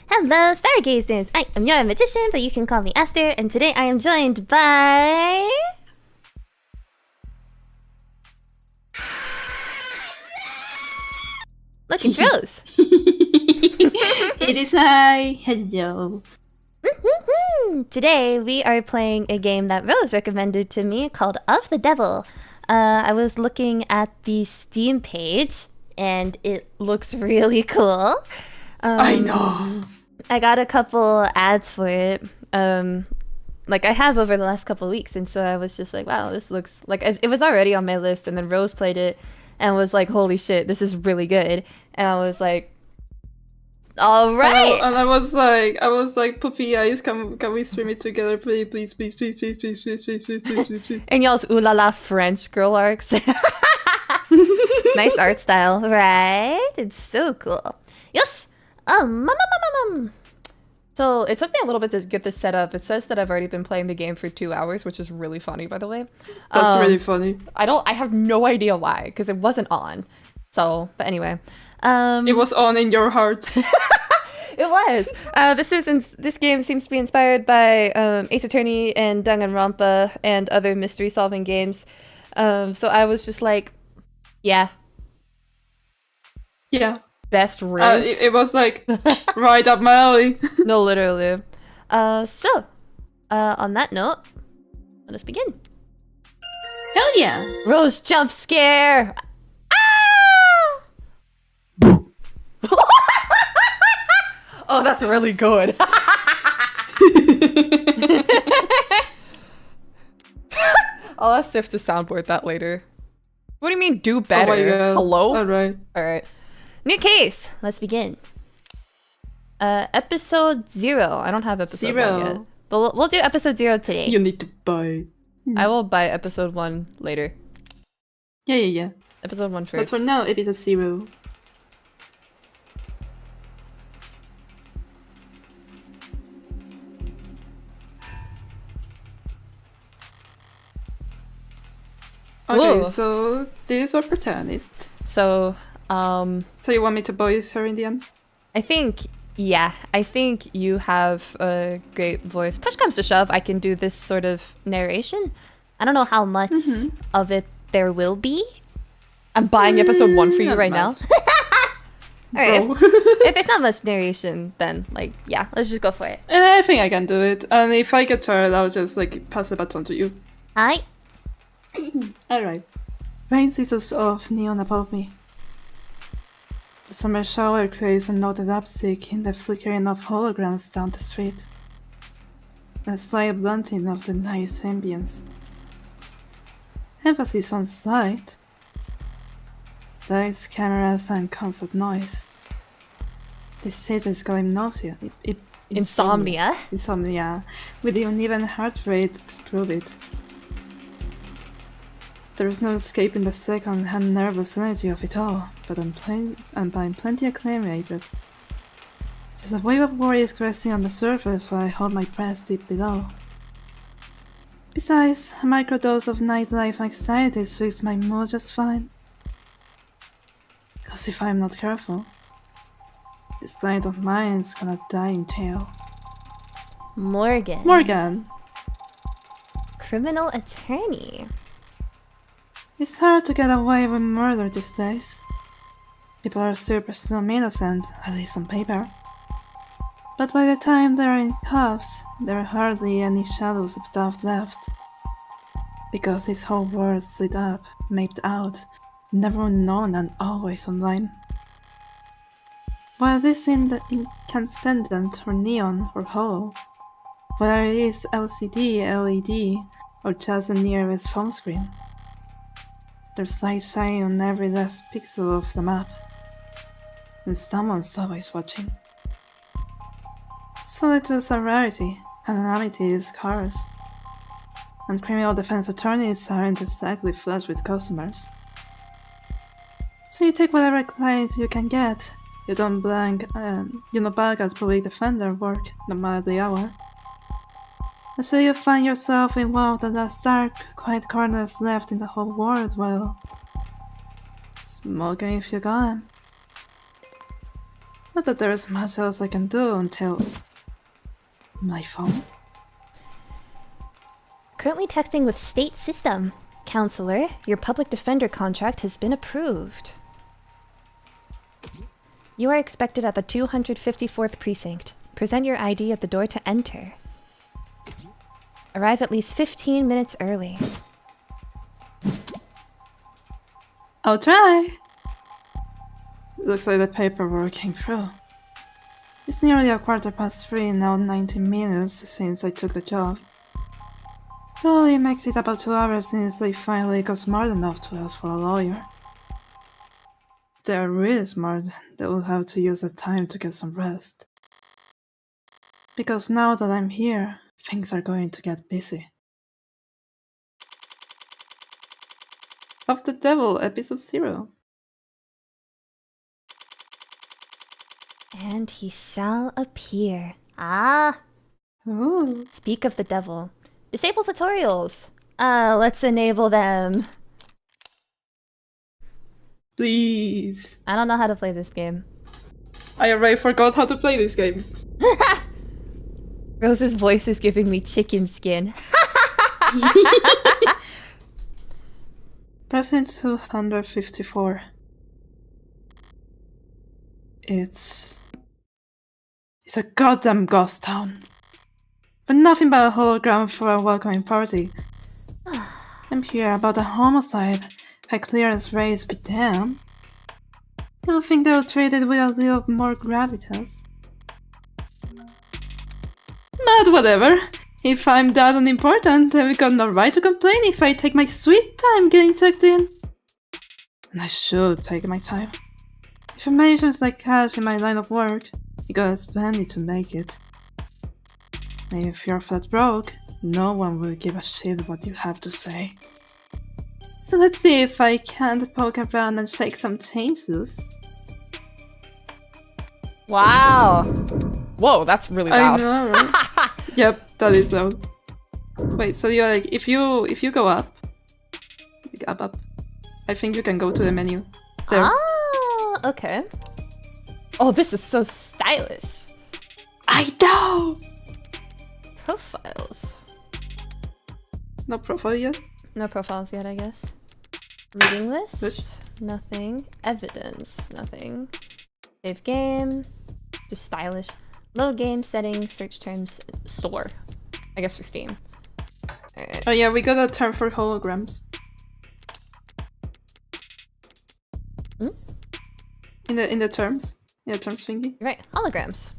Hello, stargazers! I am your magician, but you can call me Aster, and today I am joined by... Look, it's Rose! It is I. Hello. Today we are playing a game that Rose recommended to me called Of the Devil. I was looking at the Steam page, and it looks really cool. I know. I got a couple ads for it, like I have over the last couple of weeks, and so I was just like, wow, this looks like it was already on my list, and then Rose played it and was like, holy shit, this is really good, and I was like, all right. And I was like, puppy eyes, can we stream it together, please, please, please, please, please, please, please, please, please, please, please, please. And y'all's ooh la la French girl arcs. Nice art style, right? It's so cool. Yes. So it took me a little bit to get this set up. It says that I've already been playing the game for 2 hours, which is really funny, by the way. That's really funny. I have no idea why, because it wasn't on. So, but anyway. It was on in your heart. It was. This game seems to be inspired by Ace Attorney and Danganronpa and other mystery solving games. So I was just like, yeah. Yeah. Best riz. It was like right up my alley. No, literally. So, on that note, let us begin. Hell yeah. Rose jump scare. Oh, that's really good. I'll ask Sif to soundboard that later. What do you mean, do better? Oh my God. Hello? Alright. New case. Let's begin. Episode 0. I don't have episode 1 yet. But we'll do episode 0 today. You need to buy. I will buy episode 1 later. Yeah. Episode 1 But first. for now, episode 0. Okay, Whoa. so this is our protagonist. So, So you want me to voice her in the end? I think you have a great voice. Push comes to shove, I can do this sort of narration. I don't know how much of it there will be. I'm buying episode 1 for you Not right much. now. Alright, Bro. if there's not much narration, then, like, yeah, let's just go for it. I think I can do it. And if I get tired, I'll just, like, pass the baton to you. Hi. Alright. Rain sizzles off neon above me. The summer shower creates a noted uptick in the flickering of holograms down the street. A slight blunting of the night's ambience. Emphasis on sight. Lights, cameras, and constant noise. This city's going nausea. Insomnia. Insomnia, with the uneven heart rate to prove it. There is no escaping the second-hand nervous energy of it all, but I'm plenty acclimated. Just a wave of worry is resting on the surface while I hold my breath deep below. Besides, a microdose of nightlife anxiety suits my mood just fine. Cause if I'm not careful, this client of mine's gonna die in jail. Morgan. Criminal attorney. It's hard to get away with murder these days. People are still presumed innocent, at least on paper. But by the time they're in cuffs, there are hardly any shadows of doubt left. Because this whole world's lit up, mapped out, never known and always online. While this is incandescent or neon or hollow, whether it is LCD, LED, or just the nearest phone screen, there's light shining on every last pixel of the map, and someone's always watching. Solitude is a rarity, anonymity is scarce, and criminal defense attorneys aren't exactly flush with customers. So you take whatever client you can get. You don't balk at public defender work, no matter the hour. Until you find yourself in one of the last dark, quiet corners left in the whole world, well, smoking if you got 'em. Not that there is much else I can do until... my phone? Currently texting with state system. Counselor, your public defender contract has been approved. You are expected at the 254th precinct. Present your ID at the door to enter. Arrive at least 15 minutes early. I'll try! Looks like the paperwork came through. It's nearly 3:15 now, 90 minutes since I took the job. Probably makes it about 2 hours since they finally got smart enough to ask for a lawyer. If they're really smart, they will have to use the time to get some rest. Because now that I'm here, things are going to get busy. Of the Devil, episode 0. And he shall appear. Ah! Ooh. Speak of the devil. Disable tutorials. Let's enable them. Please. I don't know how to play this game. I already forgot how to play this game. Rose's voice is giving me chicken skin. Precinct 254. It's a goddamn ghost town. But nothing but a hologram for a welcoming party. I'm here about a homicide. High clearance rates, but damn. You'll think they'll treat it with a little more gravitas. But whatever. If I'm that unimportant, then we got no right to complain if I take my sweet time getting checked in. And I should take my time. Information's like cash in my line of work. You gotta spend it to make it. And if you're flat broke, no one will give a shit what you have to say. So let's see if I can't poke around and shake some change loose. Wow. Whoa, that's really loud. I know, right? Yep, that is loud. Wait, so you're like, if you go up, I think you can go to the menu. There. Ah, okay. Oh, this is so stylish. I know! Profiles. No profile yet? No profiles yet, I guess. Reading list? Which? Nothing. Evidence? Nothing. Save game. Just stylish. Load game, settings, search terms, store. I guess for Steam. Alright. Oh yeah, we got a term for holograms. Hmm? In the terms thingy. You're right. Holograms.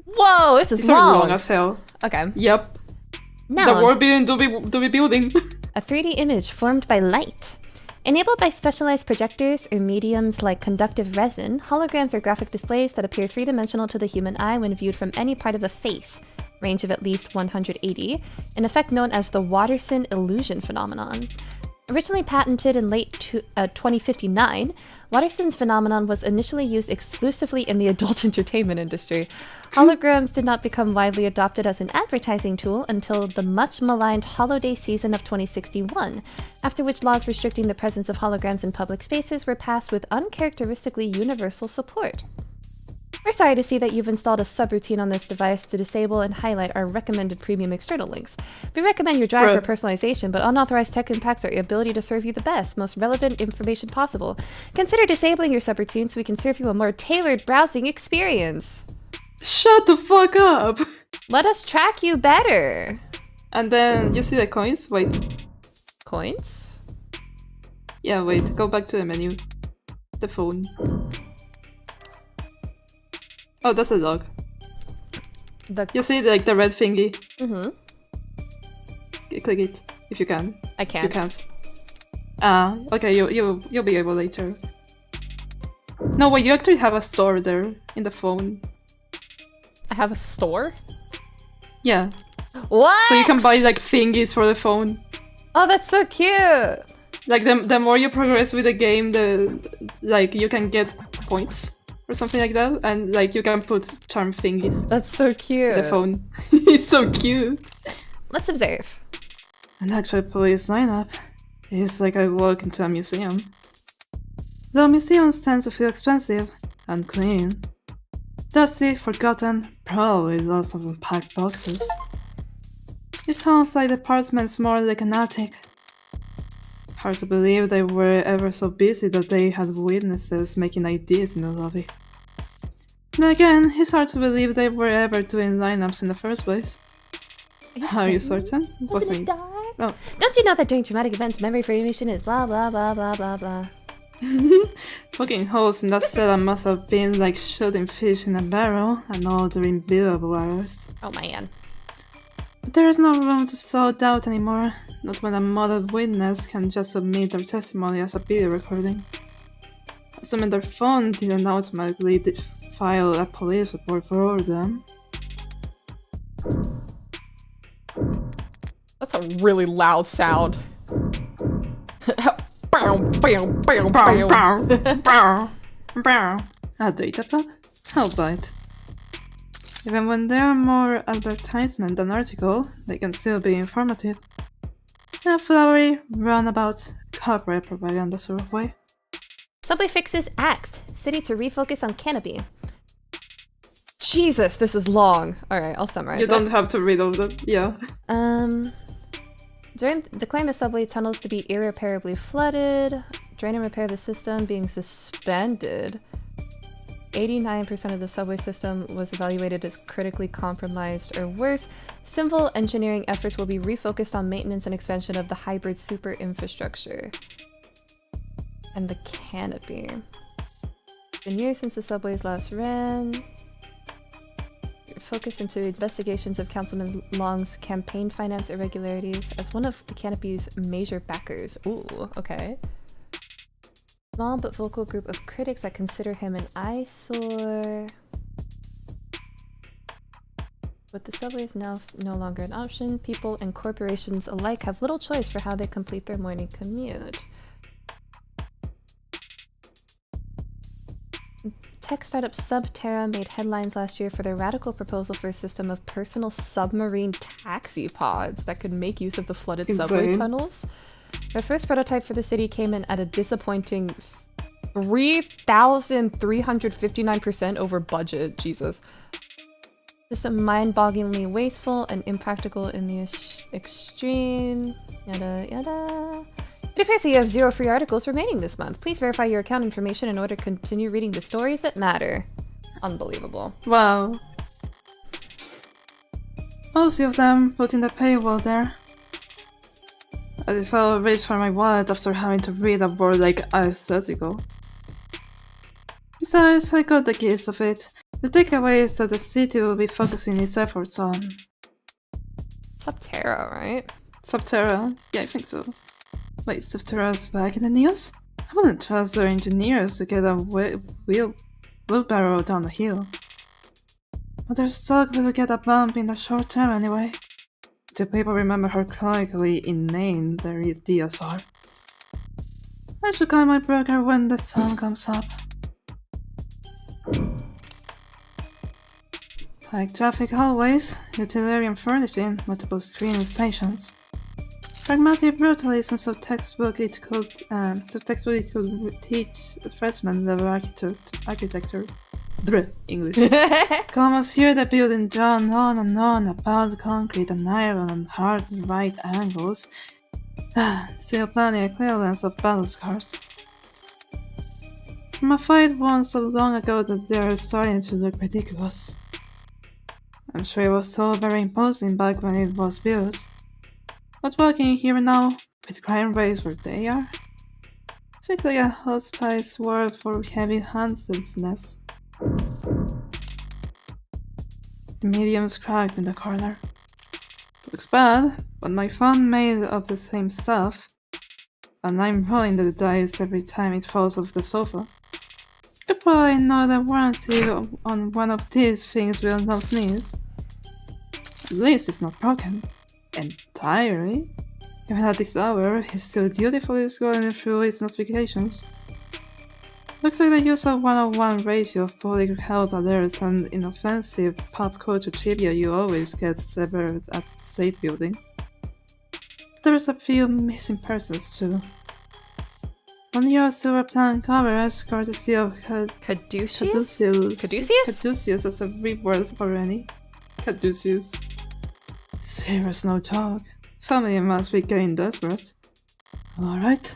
Whoa, this is These are long. long as hell. Okay. Yep. Now, The world building do be building. a 3D image formed by light. Enabled by specialized projectors or mediums like conductive resin, holograms are graphic displays that appear three-dimensional to the human eye when viewed from any part of a face, range of at least 180, an effect known as the Watterson illusion phenomenon. Originally patented in late 2059, Watterson's phenomenon was initially used exclusively in the adult entertainment industry. Holograms did not become widely adopted as an advertising tool until the much-maligned holiday season of 2061, after which laws restricting the presence of holograms in public spaces were passed with uncharacteristically universal support. We're sorry to see that you've installed a subroutine on this device to disable and highlight our recommended premium external links. We recommend your drive for personalization, but unauthorized tech impacts our ability to serve you the best, most relevant information possible. Consider disabling your subroutine so we can serve you a more tailored browsing experience. Shut the fuck up! Let us track you better. And then, you see the coins? Wait. Coins? Yeah, wait, go back to the menu. The phone. Oh, that's a dog. You see like the red thingy? Mm-hmm. Click it, if you can. I can't. You can't. Ah, okay, you'll be able later. No, wait, you actually have a store there, in the phone. I have a store? Yeah. What? So you can buy like thingies for the phone. Oh, that's so cute! Like the more you progress with the game, like you can get points or something like that, and like you can put charm thingies. That's so cute. The phone. It's so cute. Let's observe. An actual police lineup is like I walk into a museum. Though museums tend to feel expensive, unclean. Dusty, forgotten, probably lots of unpacked boxes. It sounds like the apartment's more like an attic. Hard to believe they were ever so busy that they had witnesses making IDs in the lobby. And again, it's hard to believe they were ever doing lineups in the first place. Are you certain? Wasn't it dark? Oh. Don't you know that during traumatic events, memory formation is blah blah blah blah blah blah? Fucking holes in that setup must have been like shooting fish in a barrel and all during billable hours. Oh man. But there is no room to sow doubt anymore, not when a modeled witness can just submit their testimony as a video recording. Assuming their phone didn't automatically file a police report for all of them. That's a really loud sound. A datapad? How about? Even when they're more advertisement than article, they can still be informative. In a flowery, roundabout, corporate propaganda sort of way. Subway fixes axed. City to refocus on canopy. Jesus, this is long. Alright, I'll summarize You don't have to read all that, yeah. Declaring the subway tunnels to be irreparably flooded. Drain and repair the system being suspended. 89% of the subway system was evaluated as critically compromised or worse. Civil engineering efforts will be refocused on maintenance and expansion of the hybrid super infrastructure. And the canopy. It's been years since the subways last ran. Focused into investigations of Councilman Long's campaign finance irregularities as one of the canopy's major backers. Ooh, okay. Small but vocal group of critics that consider him an eyesore. But the subway is now no longer an option. People and corporations alike have little choice for how they complete their morning commute. Tech startup Subterra made headlines last year for their radical proposal for a system of personal submarine taxi pods that could make use of the flooded subway tunnels. Their first prototype for the city came in at a disappointing 3,359% over budget. Jesus. System mind-bogglingly wasteful and impractical in the extreme. Yada yada. It appears that you have 0 free articles remaining this month. Please verify your account information in order to continue reading the stories that matter. Unbelievable. Wow. Most of them putting the paywall there. I just felt rich for my wallet after having to read a word like aesthetical. Besides, I got the gist of it. The takeaway is that the city will be focusing its efforts on Subterra, right? Subterra? Yeah, I think so. Wait, Subterra's back in the news? I wouldn't trust their engineers to get a wheelbarrow down the hill. But their stock will get a bump in the short term anyway. Do people remember how chronically inane their ideas are? I should call my broker when the sun comes up. Like traffic hallways, utilitarian furnishing, multiple screening stations. Pragmatic brutalism, so textbook it could teach freshman level architecture. English. Can almost hear the building drone on and on about concrete and iron and hard right angles. Still planning equivalents of battle scars. From a fight won so long ago that they are starting to look ridiculous. I'm sure it was so very imposing back when it was built. But walking here now, with crime rates where they are, feels like a hospice word for heavy-handedness. The medium's cracked in the corner. Looks bad, but my phone made of the same stuff, and I'm rolling the dice every time it falls off the sofa. You probably know the warranty on one of these things will not sneeze. At least it's not broken. Entirely. Even at this hour, he's still dutifully scrolling through its notifications. Looks like the usual 1:1 ratio of public health alerts and inoffensive pop culture trivia you always get severed at state buildings. There's a few missing persons too. On your silver plan coverage, courtesy of Caduceus? Caduceus. Caduceus? Caduceus is a big word for any. Caduceus. Serious no talk. Family must be getting desperate. Alright.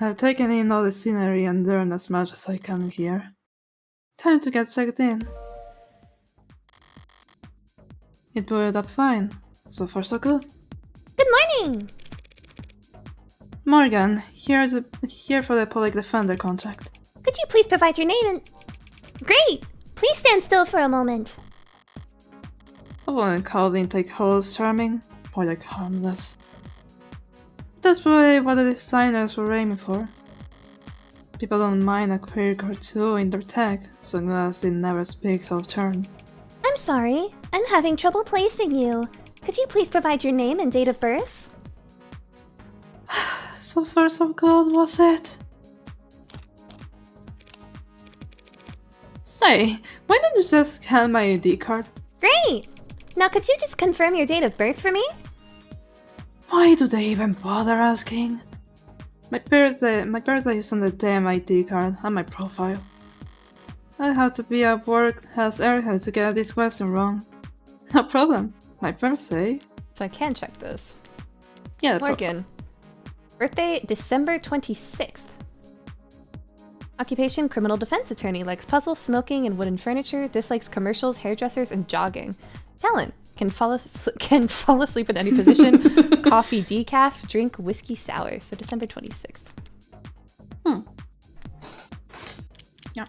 I've taken in all the scenery and learned as much as I can here. Time to get checked in. It blew up fine. So far so good. Good morning! Morgan, here for the public defender contract. Could you please provide your name and... Great! Please stand still for a moment. I wouldn't call the intake halls charming, more like harmless. That's probably what the designers were aiming for. People don't mind a quirk or two in their tech, so long as it never speaks out of turn. I'm sorry, I'm having trouble placing you. Could you please provide your name and date of birth? So far so good, was it? Say, why don't you just scan my ID card? Great! Now could you just confirm your date of birth for me? Why do they even bother asking? My birthday is on the damn ID card and my profile. I have to be at work as airhead to get this question wrong. No problem. My birthday? So I can check this. Yeah, the Morgan. Birthday, December 26th. Occupation, criminal defense attorney. Likes puzzles, smoking, and wooden furniture. Dislikes commercials, hairdressers, and jogging. Talent. Can fall asleep in any position. Coffee decaf. Drink whiskey sour. So December 26th. Yeah.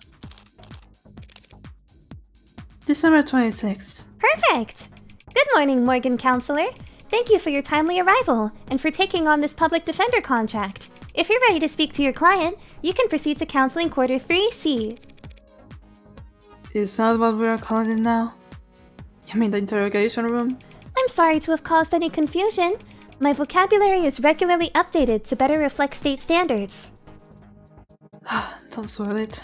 December 26th. Perfect! Good morning, Morgan Counselor. Thank you for your timely arrival and for taking on this public defender contract. If you're ready to speak to your client, you can proceed to counseling quarter 3C. Is that what we are calling it now? You mean the interrogation room? I'm sorry to have caused any confusion. My vocabulary is regularly updated to better reflect state standards. Don't sweat it.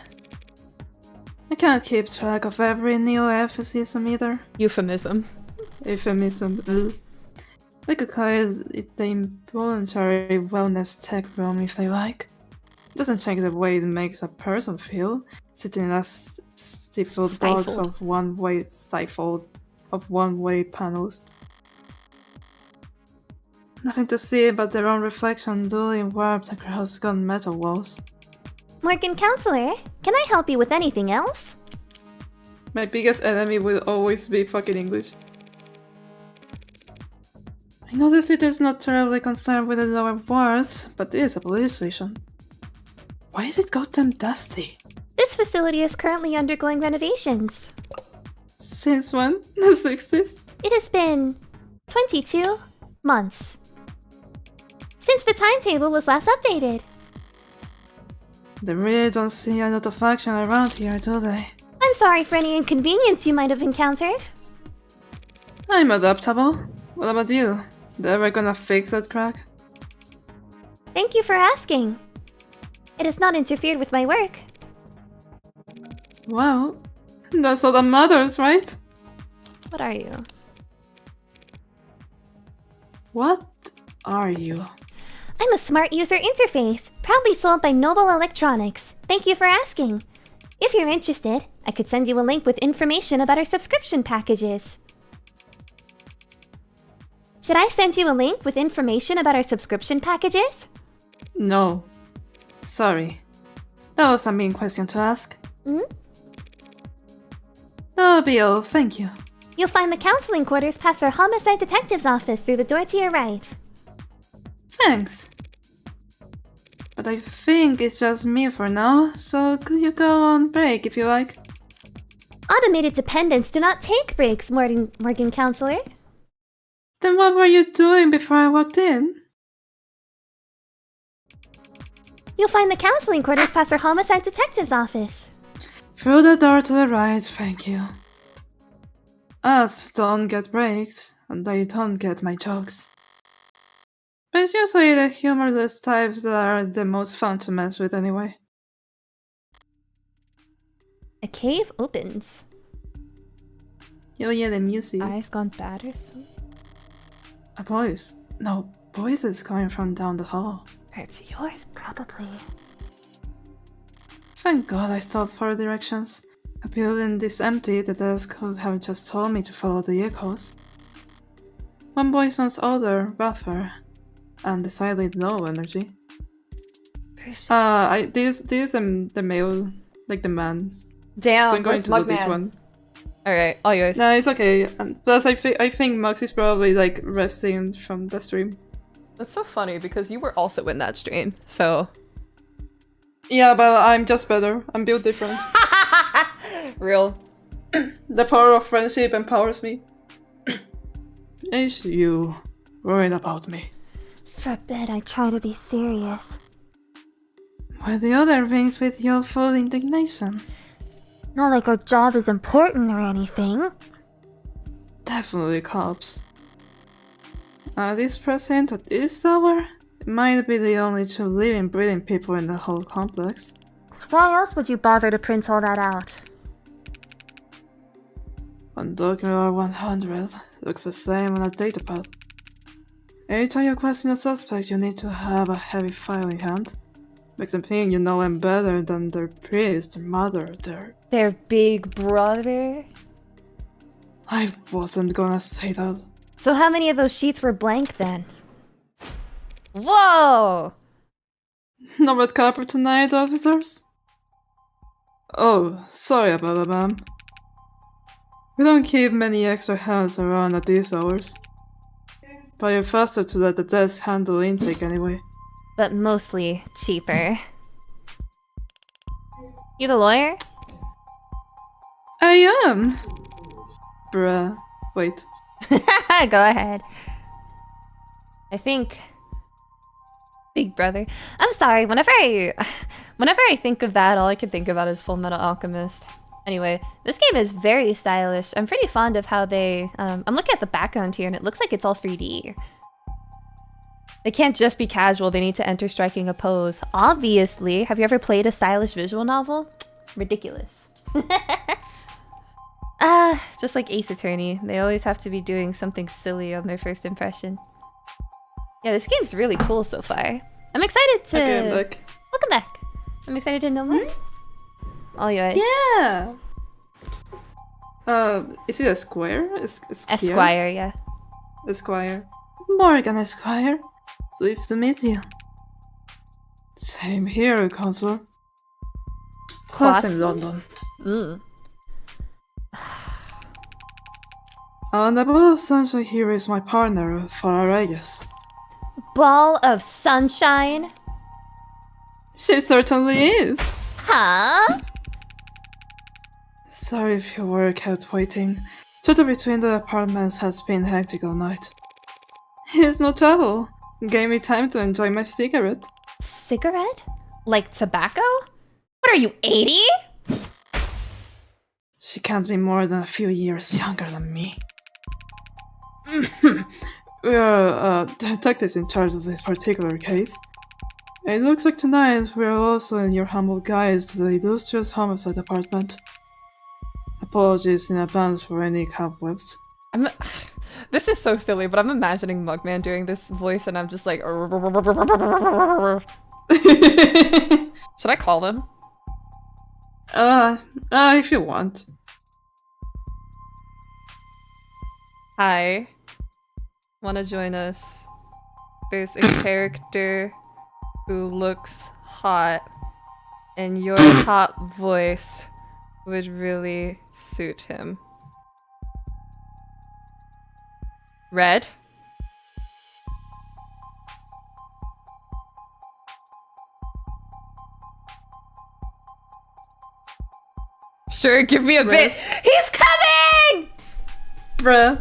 I can't keep track of every neo-euphemism either. Euphemism. Euphemism. Ugh. They could call it the involuntary wellness tech room if they like. It doesn't change the way it makes a person feel, sitting in a stifled box of one-way panels. Nothing to see but their own reflection duly warped across gunmetal walls. Morgan Counselor, can I help you with anything else? My biggest enemy will always be fucking English. I know the city is not terribly concerned with the lower wards, but it is a police station. Why is it goddamn dusty? This facility is currently undergoing renovations. Since when? The 60s? It has been 22 months since the timetable was last updated. They really don't see a lot of action around here, do they? I'm sorry for any inconvenience you might have encountered. I'm adaptable. What about you? They ever gonna fix that crack? Thank you for asking. It has not interfered with my work. Well, that's all that matters, right? What are you? What are you? I'm a smart user interface, proudly sold by Noble Electronics. Thank you for asking. If you're interested, I could send you a link with information about our subscription packages. Should I send you a link with information about our subscription packages? No. Sorry. That was a mean question to ask. That'll be all, thank you. You'll find the counseling quarters past our homicide detective's office through the door to your right. Thanks. But I think it's just me for now, so could you go on break if you like? Automated dependents do not take breaks, Morgan Counselor. Then what were you doing before I walked in? You'll find the counseling quarters past our homicide detective's office. Through the door to the right, thank you. Us don't get breaks, and they don't get my jokes. But it's usually the humorless types that are the most fun to mess with anyway. A cave opens. Oh yeah, the music. Eyes gone bad or something? A voice. No, voices coming from down the hall. It's yours, probably. Thank God I stopped for directions. A building this empty, the desk could have just told me to follow the echoes. One boy sounds older, rougher, and decidedly low energy. This is the male, like the man. Damn, So I'm going to do this one. Alright, all yours. No, it's okay. Plus, I think Max is probably like resting from the stream. That's so funny because you were also in that stream, so... Yeah, but I'm just better. I'm built different. Real. The power of friendship empowers me. Is you worried about me? Forbid I try to be serious. Why the other things with your full indignation? Not like our job is important or anything. Definitely cops. This precinct at this hour might be the only two living, breathing people in the whole complex. So why else would you bother to print all that out? On document 100 looks the same on a datapad. Every time you question a suspect, you need to have a heavy file in hand. Makes them think you know them better than their priest, their mother, Their big brother? I wasn't gonna say that. So how many of those sheets were blank then? Whoa! No red carpet tonight, officers? Oh, sorry about that, ma'am. We don't keep many extra hands around at these hours. But you're faster to let the desk handle intake anyway. But mostly cheaper. You the lawyer? I am! Bruh. Wait. Go ahead. I think... Big brother. I'm sorry, whenever I think of that, all I can think about is Full Metal Alchemist. Anyway, this game is very stylish. I'm pretty fond of how they... I'm looking at the background here and it looks like it's all 3D. They can't just be casual, they need to enter striking a pose. Obviously. Have you ever played a stylish visual novel? Ridiculous. Just like Ace Attorney. They always have to be doing something silly on their first impression. Yeah, this game's really cool so far. I'm excited to... Okay, I'm back. Welcome back. I'm excited to know more. All yours. Yeah! Is it a square? Esquire, yeah. Esquire. Morgan Esquire. Pleased to meet you. Same here, Consul. Class in London. And the ball of sunshine here is my partner, Farah Reyes. Ball of sunshine? She certainly is. Huh? Sorry if your work kept waiting. Shuttle between the apartments has been hectic all night. It's no trouble. Gave me time to enjoy my cigarette. Cigarette? Like tobacco? What are you, 80? She can't be more than a few years younger than me. We are detectives in charge of this particular case. It looks like tonight we are also in your humble guise to the illustrious homicide department. Apologies in advance for any cobwebs. This is so silly, but I'm imagining Mugman doing this voice and I'm just like... Should I call them? If you want. Hi. Wanna join us? There's a character who looks hot and your hot voice would really suit him. Red? Sure, give me a bit. He's coming! Bruh.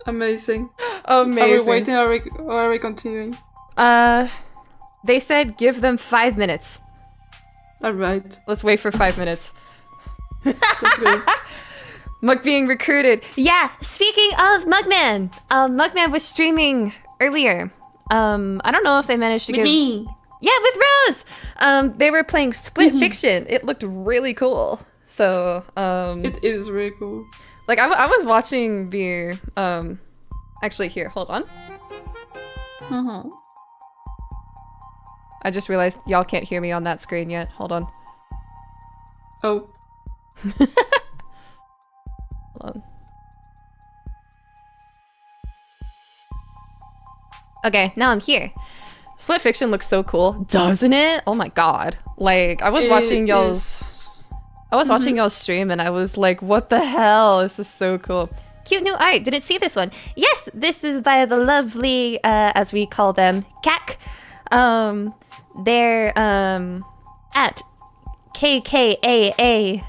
Amazing. Amazing. Are we waiting or are we continuing? They said give them 5 minutes. Alright. Let's wait for 5 minutes. That's good. Mug being recruited. Yeah, speaking of Mugman. Mugman was streaming earlier. I don't know if they managed to With me. Yeah, with Rose! They were playing Split Fiction. It looked really cool. So, It is really cool. like, I was watching the Actually, here, hold on. Uh-huh. I just realized y'all can't hear me on that screen yet. Hold on. Oh. Hold on. Okay, now I'm here. Split Fiction looks so cool, doesn't it? Oh my god. Like, I was watching y'all's y'all's stream and I was like, what the hell? This is so cool. Cute new art. Didn't see this one. Yes, this is by the lovely, as we call them, CAC. They're at KKAAIKO.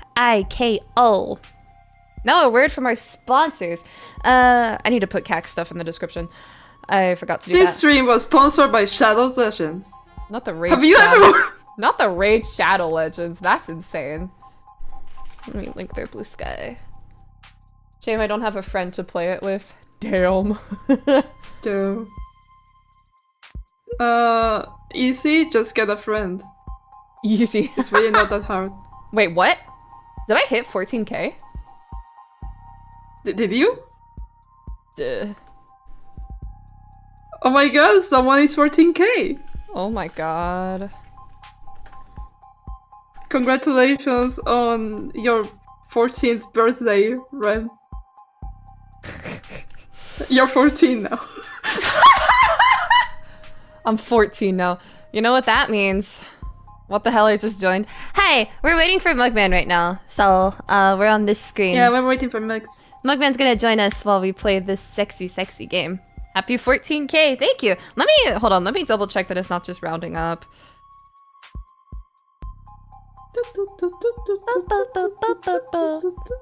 Now a word from our sponsors. I need to put CAC stuff in the description. I forgot to do that. This stream was sponsored by Shadow Legends. Not the Raid Have you Shadow. ever? Not the Raid Shadow Legends. That's insane. Let me link their Blue Sky. Shame I don't have a friend to play it with. Damn. Damn. Easy. Just get a friend. Easy. It's really not that hard. Wait, what? Did I hit 14k? Did you? Duh. Oh my god, someone is 14k! Oh my god. Congratulations on your 14th birthday, Ren. You're 14 now. I'm 14 now. You know what that means? What the hell, I just joined? Hi, we're waiting for Mugman right now. So, we're on this screen. Yeah, we're waiting for Mix. Mugman's gonna join us while we play this sexy, sexy game. Happy 14k, thank you. Hold on, let me double check that it's not just rounding up.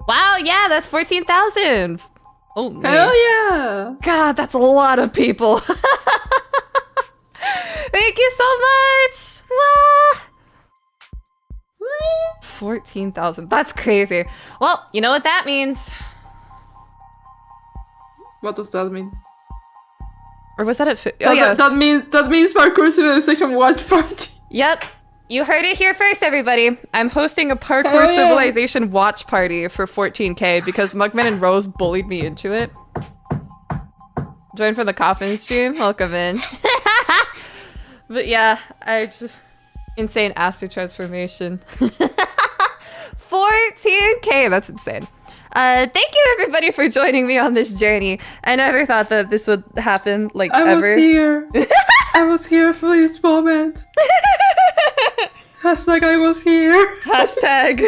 Wow, yeah, that's 14,000. Oh, man. Hell yeah! God, that's a lot of people. Thank you so much. Wow. 14,000, that's crazy. Well, you know what that means. What does that mean? Or was that at oh yeah. That means Parkour Civilization watch party. Yep. You heard it here first, everybody. I'm hosting a Parkour Civilization watch party for 14k because Mugman and Rose bullied me into it. Join for the coffin stream. Welcome in. But yeah, I just... Insane aster transformation. 14k! That's insane. Thank you everybody for joining me on this journey. I never thought that this would happen, like, ever. I was here. I was here for this moment. Hashtag I was here. Hashtag.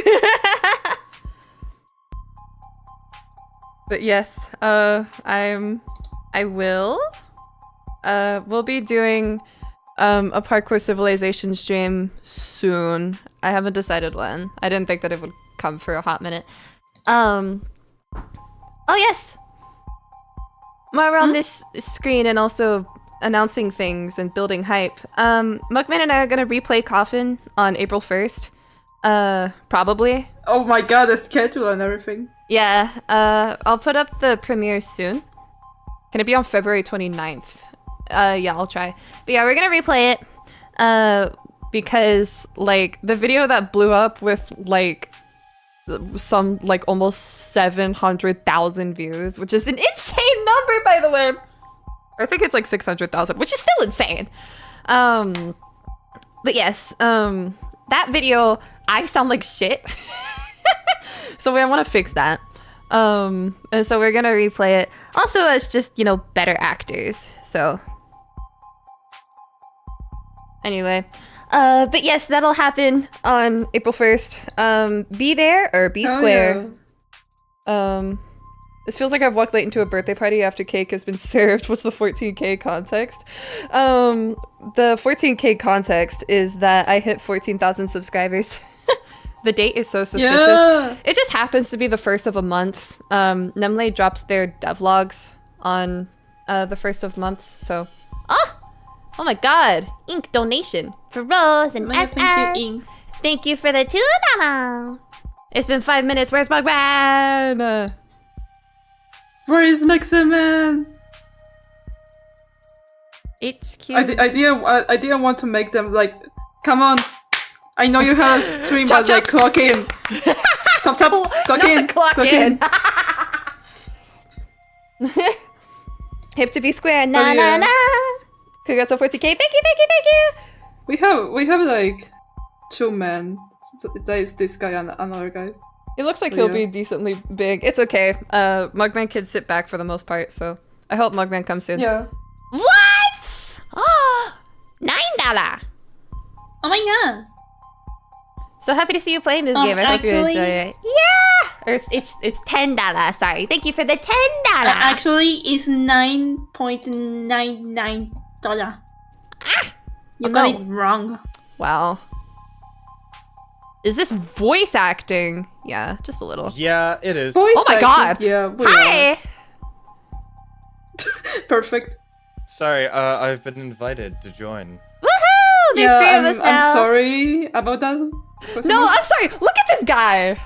But yes, we'll be doing a Parkour Civilization stream soon. I haven't decided when. I didn't think that it would come for a hot minute. Oh yes! While we're on this screen and also announcing things and building hype, Mugman and I are gonna replay Coffin on April 1st. Probably. Oh my god, the schedule and everything. Yeah, I'll put up the premiere soon. Can it be on February 29th? Yeah, I'll try. But yeah, we're gonna replay it, because, like, the video that blew up with, like, some, like, almost 700,000 views, which is an insane number, by the way. I think it's like 600,000, which is still insane. But yes, that video, I sound like shit. So we want to fix that. And so we're gonna replay it. Also as just, you know, better actors, so. Anyway. But yes, that'll happen on April 1st. Be there or be square. Yeah. This feels like I've walked late into a birthday party after cake has been served. What's the 14k context? The 14k context is that I hit 14,000 subscribers. The date is so suspicious. Yeah. It just happens to be the first of a month. Nemle drops their devlogs on the first of months, so. Oh my god! Ink donation for Rose and SS. Thank you, Ink. Thank you for the $2. It's been 5 minutes. Where's Mugman? Where is Maximan? It's cute. I didn't want to make them like, come on. I know you have a stream, but like, clock in. Top, clock in. Clock in. Hip to be square. Na Oh, na yeah. na. Congrats on 40K. Thank you, thank you, thank you. We have like 2 men. So there is this guy and another guy. It looks like Oh, he'll yeah. be decently big. It's okay. Mugman can sit back for the most part, so I hope Mugman comes soon. Yeah. What? Oh, $9. Oh my god. So happy to see you playing this game. I hope you actually- enjoy it. Yeah. Or it's $10. Sorry. Thank you for the $10. Actually, it's $9.99. You got no. it wrong. Wow. Is this voice acting? Yeah, just a little. Yeah, it is. Voice Oh my acting, god. Yeah. We Hi. are. Perfect. Sorry, I've been invited to join. Woohoo! There's Yeah, 3 of us now. I'm sorry about that. What's No, your name? I'm sorry. Look at this guy.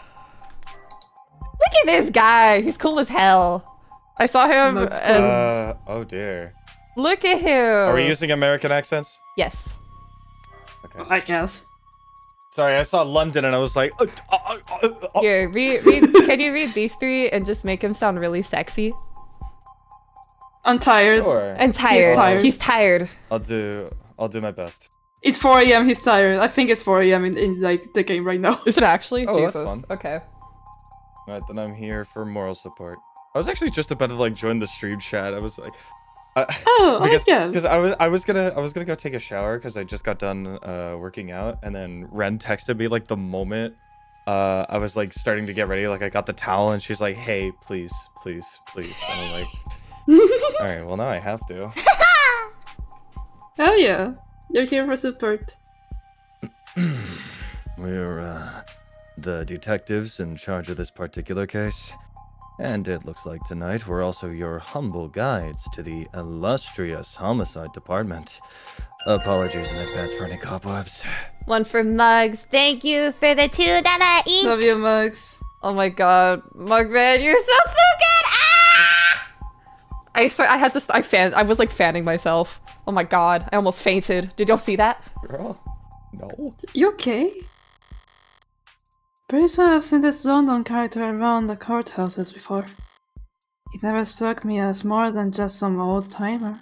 Look at this guy. He's cool as hell. I saw him That's and Oh dear. look at him. Are we using American accents? Yes. Okay. I guess. Sorry, I saw London and I was like, Here, read. Can you read these 3 and just make him sound really sexy? I'm tired. Sure. And tired. tired. He's tired. I'll do my best. It's 4 a.m. He's tired. I think it's 4 a.m. in like the game right now. Is it actually? Oh, that's Jesus. fun. Okay. Alright, then I'm here for moral support. I was actually just about to like join the stream chat. I was like, Oh, I guess. because I was gonna go take a shower because I just got done working out, and then Ren texted me like the moment I was like starting to get ready, like I got the towel, and she's like, "Hey, please, please, please," and I'm like, "All right, well now I have to." Hell yeah. You're here for support. We're the detectives in charge of this particular case. And it looks like tonight we're also your humble guides to the illustrious homicide department. Apologies in advance for any cobwebs. 1 for Mugs. Thank you for the $2 each. Love you, Max. Oh my god, Mugman, you sound so good! Ah! I swear, I was like fanning myself. Oh my god, I almost fainted. Did y'all see that? Girl, no. You okay? Pretty sure I've seen this London character around the courthouses before. He never struck me as more than just some old-timer.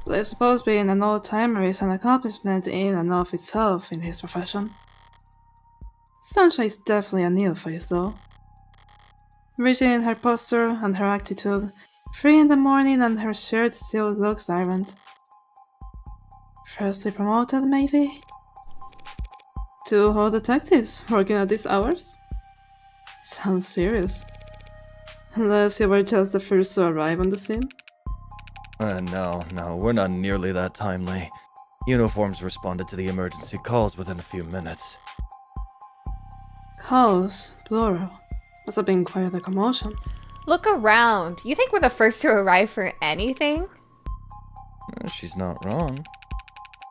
But I suppose being an old-timer is an accomplishment in and of itself in his profession. Sunshine is definitely a neophyte, though. Rigid in her posture and her attitude, 3 in the morning and her shirt still looks ironed. Freshly promoted, maybe? 2 whole detectives working at these hours? Sounds serious. Unless you were just the first to arrive on the scene. No, we're not nearly that timely. Uniforms responded to the emergency calls within a few minutes. Calls, plural. Must have been quite a commotion. Look around. You think we're the first to arrive for anything? She's not wrong.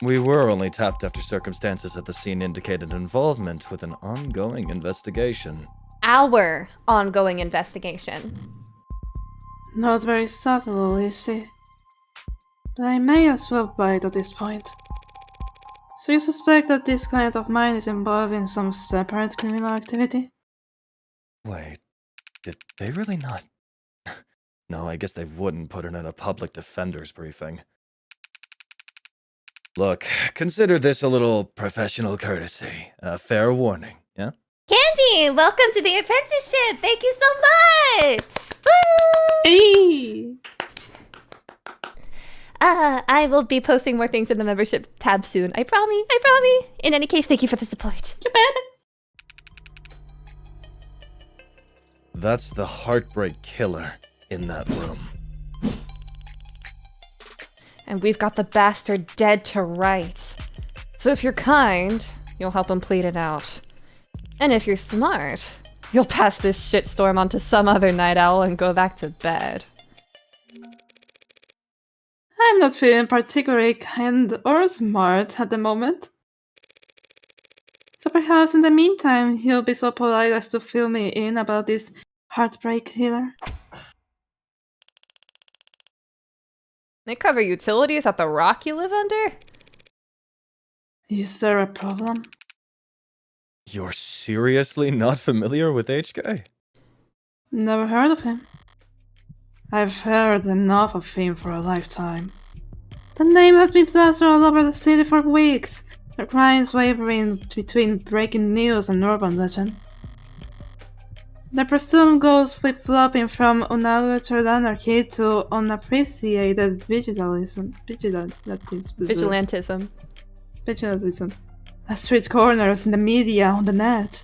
We were only tapped after circumstances at the scene indicated involvement with an ongoing investigation. Our ongoing investigation. Not very subtle, is she? But I may as well bite at this point. So you suspect that this client of mine is involved in some separate criminal activity? Wait, did they really not? No, I guess they wouldn't put it in a public defender's briefing. Look, consider this a little professional courtesy. A fair warning, yeah? Candy, welcome to the apprenticeship. Thank you so much. Woo! Hey! I will be posting more things in the membership tab soon. I promise. In any case, thank you for the support. You better. That's the heartbreak killer in that room. And we've got the bastard dead to rights. So if you're kind, you'll help him plead it out. And if you're smart, you'll pass this shitstorm on to some other night owl and go back to bed. I'm not feeling particularly kind or smart at the moment. So perhaps in the meantime, you'll be so polite as to fill me in about this heartbreak killer. They cover utilities at the rock you live under? Is there a problem? You're seriously not familiar with HK? Never heard of him. I've heard enough of him for a lifetime. The name has been plastered all over the city for weeks. The crimes wavering between breaking news and urban legend. The presumed goes flip-flopping from unaltered anarchy to unappreciated vigilantism. Vigilantism. At street corners, in the media, on the net.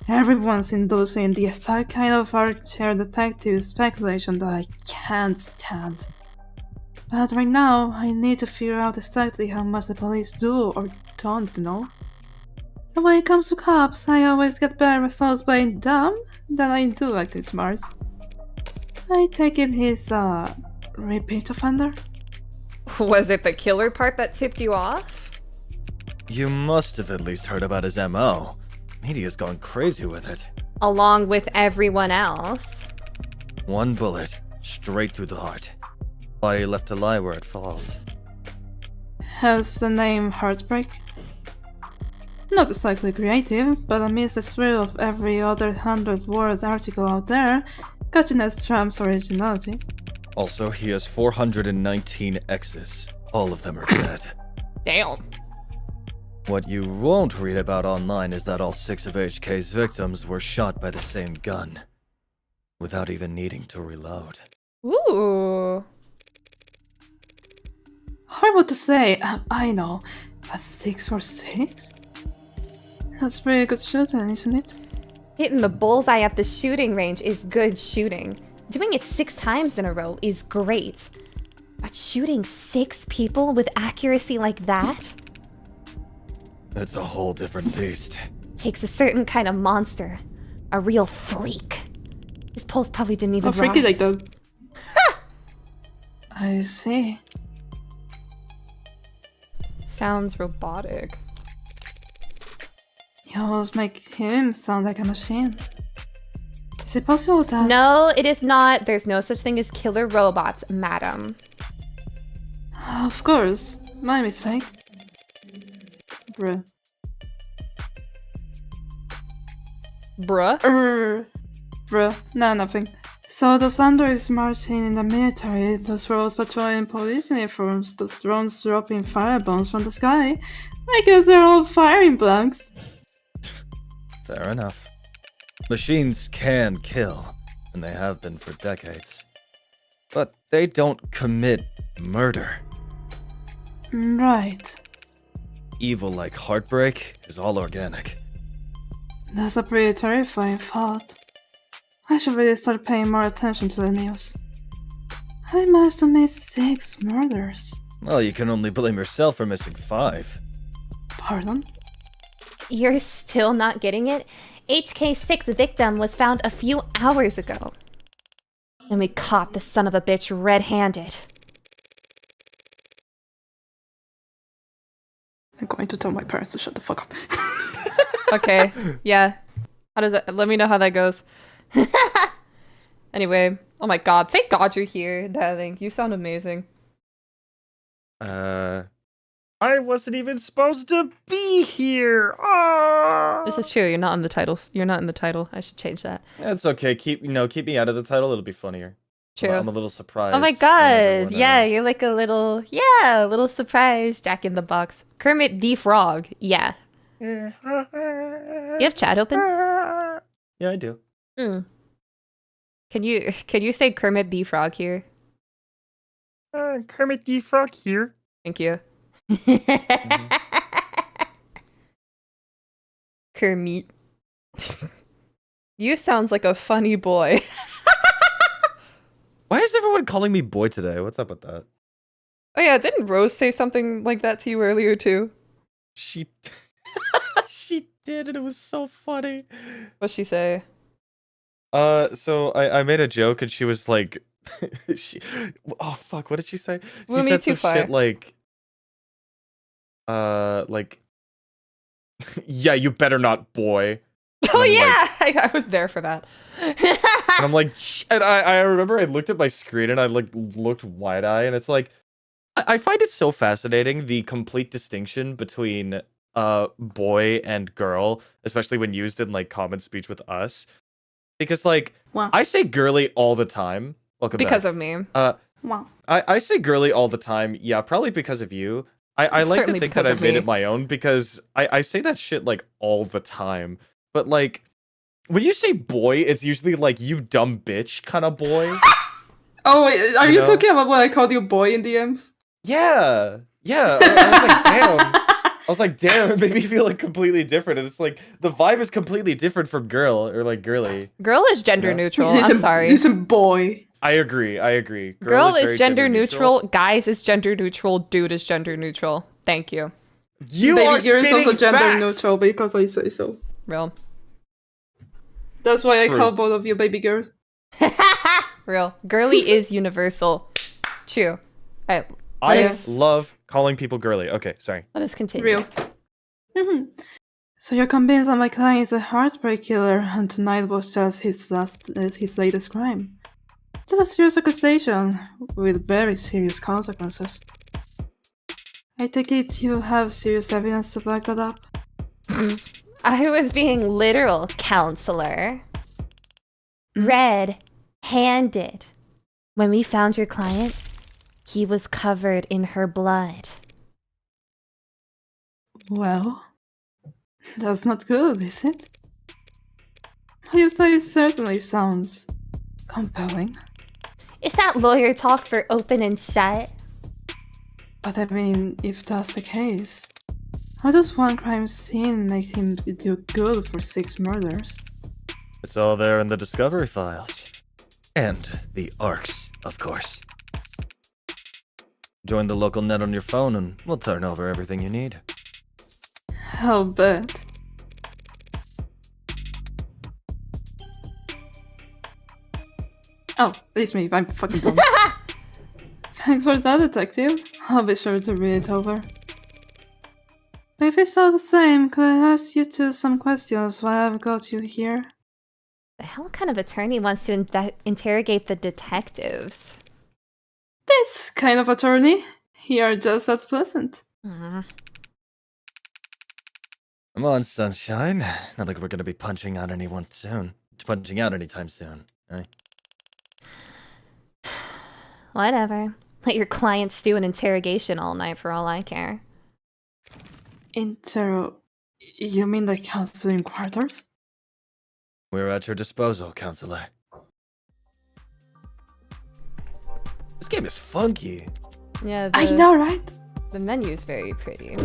Everyone's indulging the exact kind of armchair detective speculation that I can't stand. But right now, I need to figure out exactly how much the police do or don't know. And when it comes to cops, I always get better results by being dumb than I do acting smart. I take it he's a repeat offender? Was it the killer part that tipped you off? You must have at least heard about his MO. Media's gone crazy with it. Along with everyone else. One bullet, straight through the heart. Body left to lie where it falls. Hence the name Heartbreak. Not exactly creative, but amidst the thrill of every other 100-word article out there, catchiness trumps originality. Also, he has 419 exes. All of them are dead. Damn. What you won't read about online is that all 6 of HK's victims were shot by the same gun, without even needing to reload. Ooh. Horrible to say, I know, but 6 for 6? That's pretty good shooting, isn't it? Hitting the bullseye at the shooting range is good shooting. Doing it 6 times in a row is great. But shooting 6 people with accuracy like that? It's a whole different beast. Takes a certain kind of monster. A real freak. His pulse probably didn't even Oh, freaky like rise. that. I see. Sounds robotic. You almost make him sound like a machine. Is it possible that... No, it is not. There's no such thing as killer robots, madam. Of course. My mistake. Bruh. Bruh? Bruh. Nah, nothing. So those androids marching in the military, those robots patrolling police uniforms, those drones dropping firebombs from the sky, I guess they're all firing blanks. Fair enough. Machines can kill, and they have been for decades. But they don't commit murder. Right. Evil like heartbreak is all organic. That's a pretty terrifying thought. I should really start paying more attention to the news. I managed to miss 6 murders. Well, you can only blame yourself for missing 5. Pardon? You're still not getting it? HK's 6th victim was found a few hours ago. And we caught the son of a bitch red-handed. I'm going to tell my parents to shut the fuck up. Okay, yeah. How does that... Let me know how that goes. Anyway, oh my god, thank god you're here, darling. You sound amazing. I wasn't even supposed to be here. Oh! This is true, you're not in the titles. You're not in the title. I should change that. It's okay. Keep me out of the title. It'll be funnier. True. I'm a little surprised. Oh my when god, everyone, yeah, you're like a little surprise Jack in the Box. Kermit the Frog, yeah. You have chat open? Yeah, I do. Can you say Kermit the Frog here? Kermit the Frog here. Thank you. Kermit. You sounds like a funny boy. Why is everyone calling me boy today? What's up with that? Oh yeah, didn't Rose say something like that to you earlier too? She she did, and it was so funny. What'd she say? So I made a joke, and she was like, oh fuck, what did she say? She Woo me said too some far. shit like, yeah, you better not, boy. Oh I'm yeah, I was there for that. And I'm like, and I remember I looked at my screen and I like looked wide eye, and it's like, I find it so fascinating the complete distinction between boy and girl, especially when used in like common speech with us, because like Wow. I say girly all the time. Welcome Because back. of me. Wow. I say girly all the time. Yeah, probably because of you. I like to Certainly think that because I've of made me. it my own because I say that shit like all the time. But like when you say boy, it's usually like you dumb bitch kind of boy. Oh, wait, are You you know? talking about what I called you boy in DMs? Yeah. Yeah. I was like, damn. I was like, damn, it made me feel like completely different. And it's like the vibe is completely different from girl or like girly. Girl is gender Yeah. neutral. I'm Listen, sorry. Listen, boy. I agree. Girl is very gender neutral. Guys is gender neutral. Dude is gender neutral. Thank you. You Baby are girl is also spitting gender facts. neutral because I say so. Real. That's why I True. call both of you baby girl. Real. Girly is universal. True. Alright, I us- love calling people girly. Okay, sorry. let us continue. Real. So you're convinced that my client is a heartbreak killer, and tonight was just his latest crime. That's a serious accusation with very serious consequences. I take it you have serious evidence to back that up. I was being literal, counselor. Red-handed. When we found your client, he was covered in her blood. Well, that's not good, is it? What you say certainly sounds compelling. Is that lawyer talk for open and shut? But I mean, if that's the case, how does one crime scene make him look good for 6 murders? It's all there in the discovery files. And the ARCs, of course. Join the local net on your phone and we'll turn over everything you need. I'll bet. Oh, it's me. I'm fucking dumb. Thanks for that, detective. I'll be sure to read it over. But if it's all the same, could I ask you two some questions while I've got you here? The hell kind of attorney wants to interrogate the detectives? This kind of attorney. You're just that pleasant. Mm. Come on, sunshine. Not like we're gonna be punching out anytime soon. Eh? Whatever. Let your clients do an interrogation all night for all I care. You mean the counseling quarters? We're at your disposal, counselor. This game is funky. Yeah, I know, right? the menu's very pretty.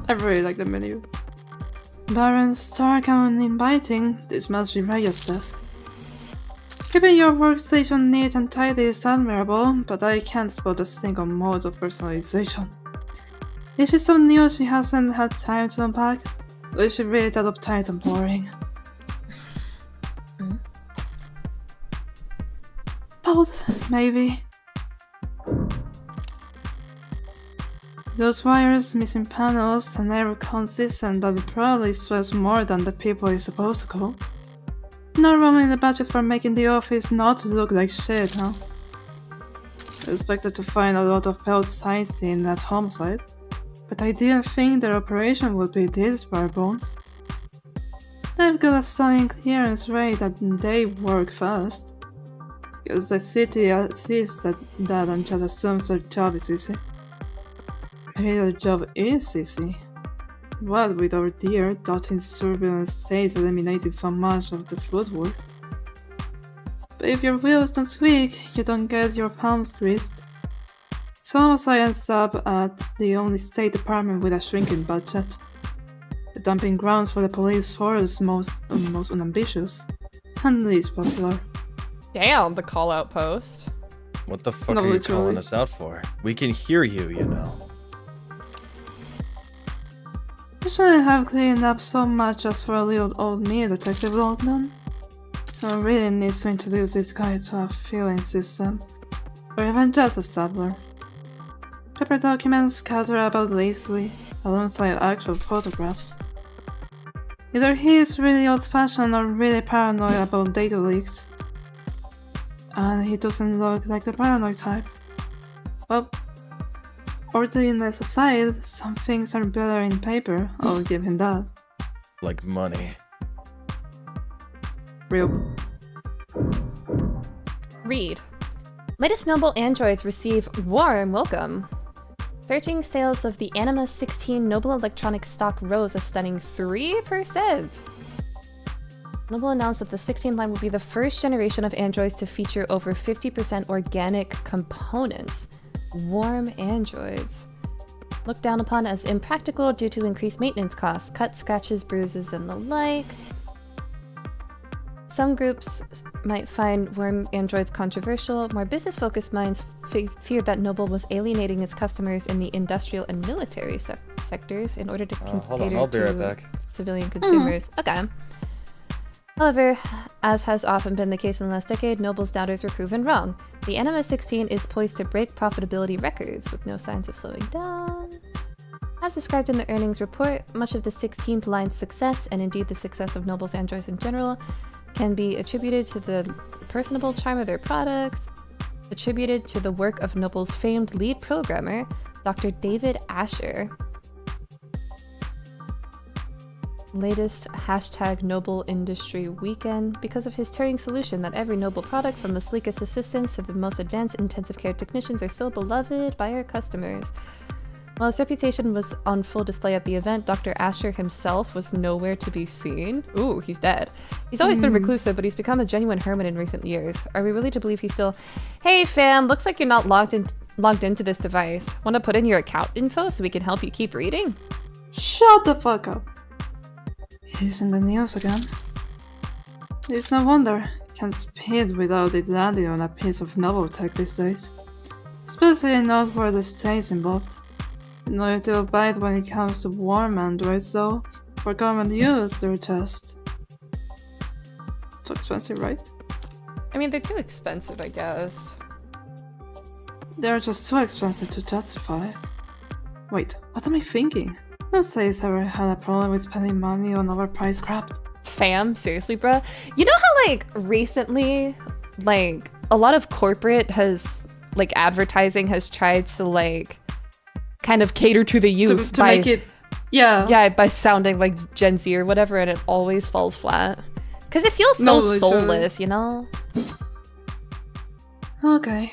I really like the menu. Baron stark and inviting, this must be Raya's desk. Keeping your workstation neat and tidy is admirable, but I can't spot a single mode of personalization. Is she so new she hasn't had time to unpack? Or is she really that uptight and boring? Both, maybe. Those wires, missing panels, and error consistent that probably sweats more than the people is supposed to call. No room in the budget for making the office not look like shit, huh? Expected to find a lot of belt sights in that homicide, but I didn't think their operation would be this bare bones. They've got a stunning clearance rate that they work fast, because the city sees that and just assumes their job is easy. Maybe their job is easy. What with our dear dotting surveillance states eliminating so much of the footwork. But if your wheels don't squeak, you don't get your palms greased. So I ends up at the only state department with a shrinking budget. The dumping grounds for the police force most unambitious, and least popular. Damn, the call out post. What the fuck No, are you literally. calling us out for? We can hear you, you know. You shouldn't have cleaned up so much just for a little old me, Detective Longdon. Someone really needs to introduce this guy to a feeling system, or even just a stapler. Paper documents scattered about lazily, alongside actual photographs. Either he is really old-fashioned or really paranoid about data leaks. And he doesn't look like the paranoid type. Well, orderliness aside, some things are better in paper, I'll give him that. Like money. Real. Read. Latest Noble androids receive warm welcome. Searching sales of the Anima 16 Noble Electronic stock rose a stunning 3%. Noble announced that the 16 line will be the first generation of androids to feature over 50% organic components. Warm androids. Looked down upon as impractical due to increased maintenance costs, cuts, scratches, bruises, and the like. Some groups might find worm androids controversial. More business-focused minds feared that Noble was alienating its customers in the industrial and military sectors in order to Hold on, cater I'll be right to back. civilian consumers. Okay. However, as has often been the case in the last decade, Noble's doubters were proven wrong. The Anima 16 is poised to break profitability records with no signs of slowing down. As described in the earnings report, much of the 16th line's success, and indeed the success of Noble's androids in general, can be attributed to the personable charm of their products, attributed to the work of Noble's famed lead programmer, Dr. David Asher. Latest hashtag Noble Industry Weekend. Because of his Turing solution that every Noble product, from the sleekest assistants to the most advanced intensive care technicians, are so beloved by our customers. While his reputation was on full display at the event, Dr. Asher himself was nowhere to be seen. Ooh, he's dead. He's always been reclusive, but he's become a genuine hermit in recent years. Are we really to believe he's still... Hey fam, looks like you're not logged into this device. Want to put in your account info so we can help you keep reading? Shut the fuck up. He's in the news again. It's no wonder he can't speed without it landing on a piece of novel tech these days. Especially not where the state's involved. No need to abide when it comes to warm androids though. For government use, they're just... too expensive, right? I mean, they're too expensive, I guess. They're just too expensive to justify. Wait, what am I thinking? No states ever had a problem with spending money on overpriced crap. Fam, seriously, bruh? You know how, like, recently, like, a lot of corporate has, like, advertising has tried to, like, kind of cater to the youth to make it... Yeah, by sounding like Gen Z or whatever, and it always falls flat. Because it feels so soulless, you know? Okay.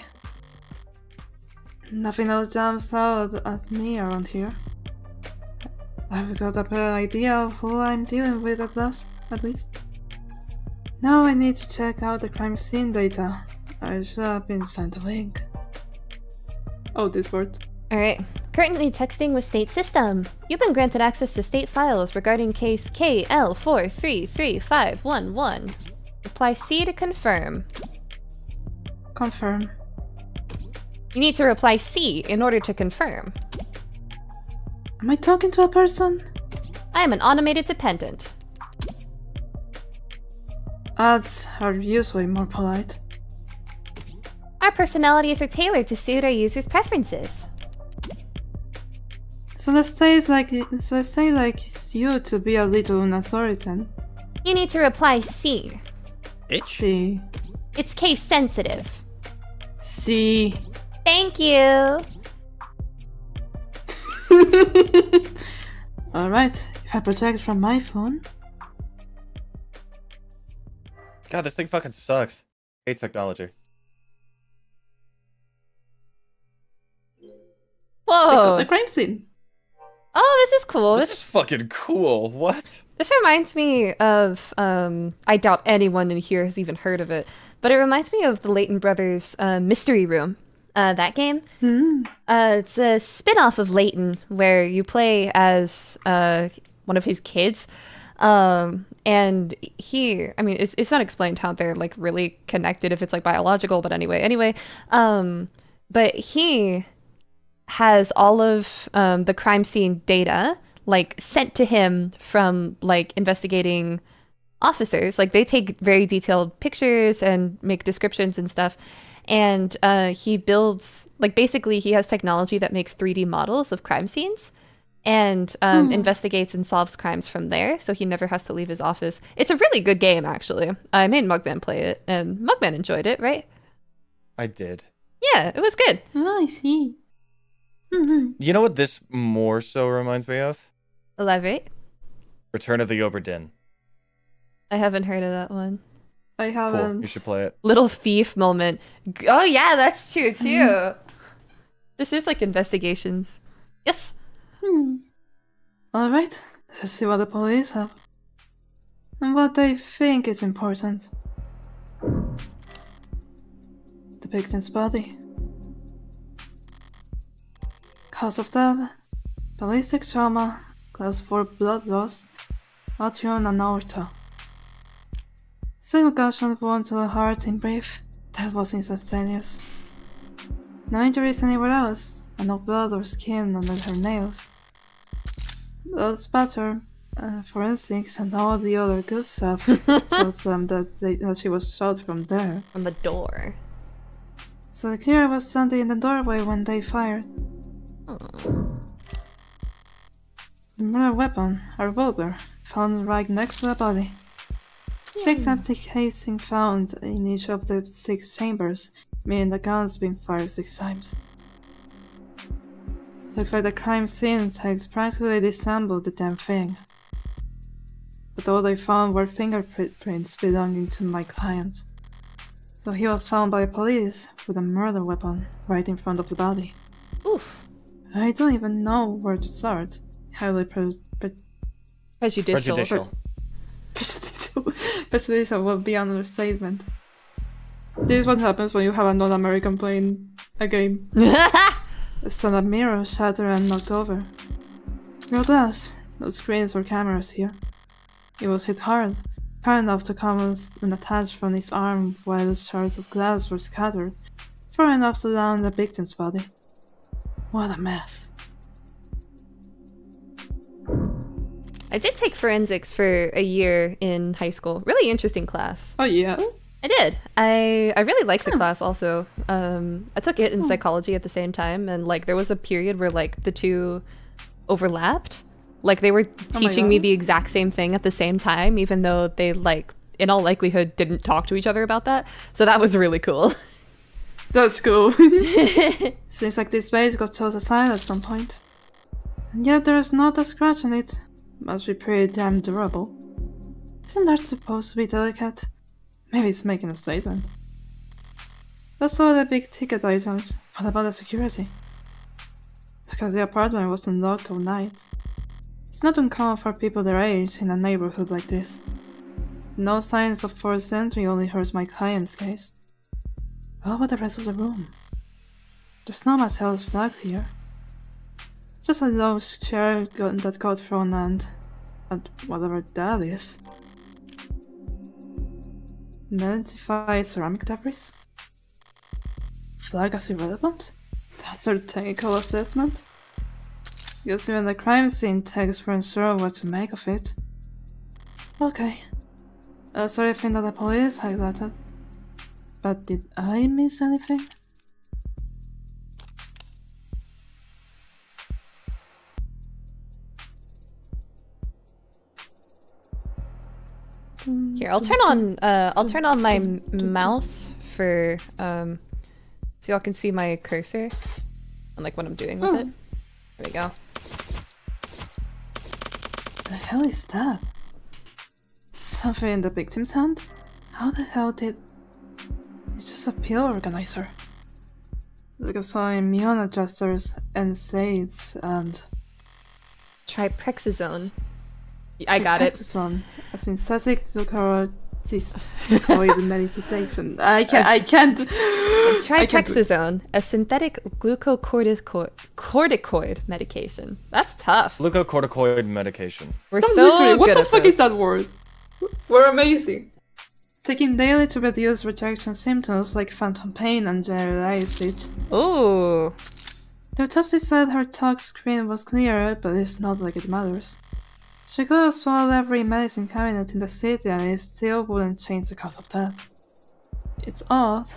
Nothing else jumps out at me around here. I've got a better idea of who I'm dealing with at least. Now I need to check out the crime scene data. I should have been sent a link. Oh, Discord. Alright. Currently texting with state system. You've been granted access to state files regarding case KL433511. Reply C to confirm. Confirm. You need to reply C in order to confirm. Am I talking to a person? I am an automated dependent. Ads are usually more polite. Our personalities are tailored to suit our users' preferences. So let's say like you to be a little unauthoritative. You need to reply C. See. It's case sensitive. See. Thank you. Alright, if I project from my phone. God, this thing fucking sucks. Hate technology. Whoa. The crime scene. Oh, this is cool. This is fucking cool. What? This reminds me of, I doubt anyone in here has even heard of it, but it reminds me of the Layton Brothers Mystery Room, that game. It's a spin-off of Layton where you play as one of his kids, and I mean, it's not explained how they're, like, really connected, if it's, like, biological, but anyway, but he has all of the crime scene data like sent to him from like investigating officers. Like they take very detailed pictures and make descriptions and stuff, and he builds, like, basically he has technology that makes 3D models of crime scenes and investigates and solves crimes from there, so he never has to leave his office. It's a really good game, actually. I made Mugman play it, and Mugman enjoyed it, right? I did. Yeah, it was good. Oh, I see. You know what this more so reminds me of? Elaborate. Return of the Obra Dinn. I haven't heard of that one. I haven't. Cool. You should play it. Little thief moment. Oh yeah, that's true too. This is like investigations. Yes. Alright, let's see what the police have. And what they think is important. The victim's body. Cause of death. Ballistic trauma. Class 4 blood loss. Atrium and aorta. Single gunshot wound to the heart in brief. That was instantaneous. No injuries anywhere else, and no blood or skin under her nails. Blood spatter, forensics, and all the other good stuff tells them that she was shot from there. From the door. So the killer was standing in the doorway when they fired. The murder weapon, a revolver, found right next to the body. 6 empty casings found in each of the 6 chambers, meaning the gun's been fired 6 times. Looks like the crime scene takes practically disassembled the damn thing. But all they found were fingerprints belonging to my client. So he was found by the police with a murder weapon right in front of the body. Oof. I don't even know where to start. Highly Prejudicial. prejudicial will be an understatement. This is what happens when you have a non-American playing a game. The standard mirror shattered and knocked over. Real glass, no screens or cameras here. It was hit hard enough to come unattached from his arm while the shards of glass were scattered, far enough to down the victim's body. What a mess. I did take forensics for a year in high school. Really interesting class. Oh yeah. I did. I really liked the class also. I took it in psychology at the same time, and like there was a period where like the two overlapped. Like they were teaching me the exact same thing at the same time, even though they like in all likelihood didn't talk to each other about that. So that was really cool. That's cool. Seems like this base got tossed aside at some point. And yet there is not a scratch on it. Must be pretty damn durable. Isn't that supposed to be delicate? Maybe it's making a statement. That's all the big ticket items. What about the security? Because the apartment was unlocked all night. It's not uncommon for people their age in a neighborhood like this. No signs of forced entry only hurts my client's case. What about the rest of the room? There's not much else flagged here. Just a low chair that got thrown and whatever that is. Unidentified ceramic debris? Flag as irrelevant? That's their technical assessment? Guess even the crime scene techs weren't sure what to make of it. Okay. That's everything that the police highlighted. But did I miss anything? Here, I'll turn on my mouse for so y'all can see my cursor and like what I'm doing with it. There we go. The hell is that? Something in the victim's hand? How the hell did... It's just a pill organizer. Look at some immune adjusters and SAIDs and... Triprexazone. I got it. Triprexazone, a synthetic glucocorticoid medication. I can't... Triprexazone, a synthetic glucocorticoid medication. That's tough. Glucocorticoid medication. We're No, so literally, what good the at fuck this. is that word? We're amazing. Taking daily to reduce rejection symptoms like phantom pain and generalized itch. Ooh. The autopsy said her touch screen was clear, but it's not like it matters. She could have swallowed every medicine cabinet in the city and it still wouldn't change the cause of death. It's odd,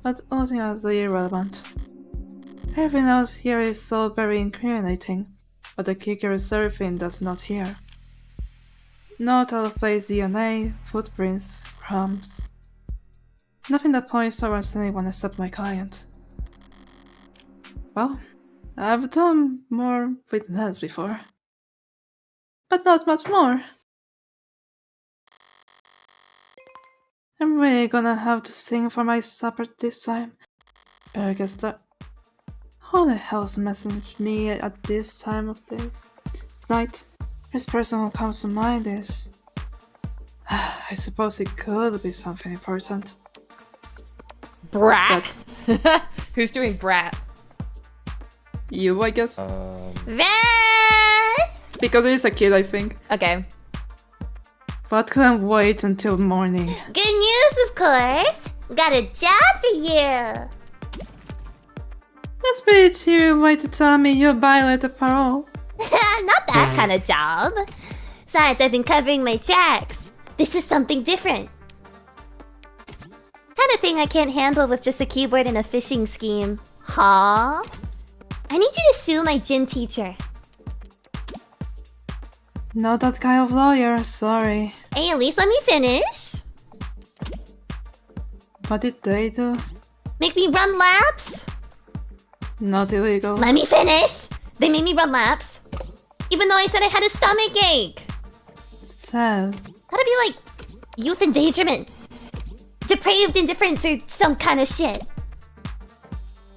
but ultimately irrelevant. Everything else here is so very incriminating, but the kicker is everything that's not here. No out-of-place DNA, footprints, crumbs. Nothing that points towards anyone except my client. Well, I've done more with less before. But not much more. I'm really gonna have to sing for my supper this time. Better get started. Who the hell's messing with me at this time of day? Night. First person who comes to mind is... I suppose it could be something important. Brat. Who's doing brat? You, I guess? Red! Because he's a kid, I think. Okay. But couldn't wait until morning. Good news, of course. Got a job for you. That's pretty cheery way to tell me you violated parole. Not that kind of job. Besides, I've been covering my tracks. This is something different. Kind of thing I can't handle with just a keyboard and a phishing scheme. Huh? I need you to sue my gym teacher. Not that kind of lawyer, sorry. Hey, at least let me finish. What did they do? Make me run laps. Not illegal. Let me finish. They made me run laps. Even though I said I had a stomach ache. Sad. Gotta be like youth endangerment, depraved indifference, or some kind of shit.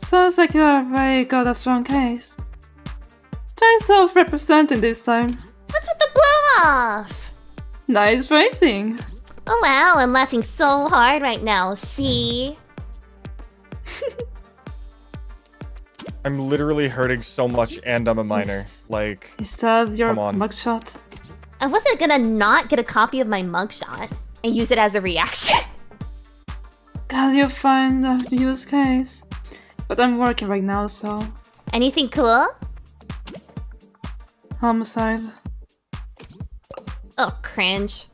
Sounds like you're very good at strong case. Try self-representing this time. What's with the blow off? Nice phrasing. Oh wow, I'm laughing so hard right now, see? I'm literally hurting so much and I'm a minor. Like, Is that your Come on. mugshot? I wasn't gonna not get a copy of my mugshot and use it as a reaction. God, you find a use case. But I'm working right now, so... Anything cool? Homicide. Oh, cringe.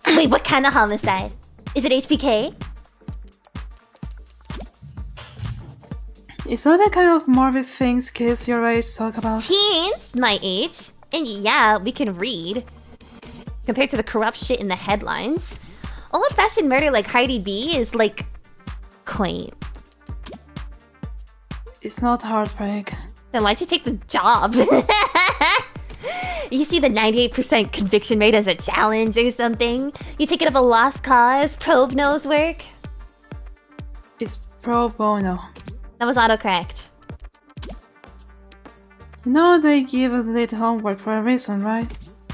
Wait, what kind of homicide? Is it HPK? Is that the kind of morbid things kids your age talk about? Teens, my age. And yeah, we can read. Compared to the corrupt shit in the headlines. Old-fashioned murder like Heidi B is like... quaint. It's not heartbreak. Then why'd you take the job? You see the 98% conviction rate as a challenge or something? You take it of a lost cause, probe knows work? It's pro bono. That was autocorrect. You know they give us little homework for a reason, right?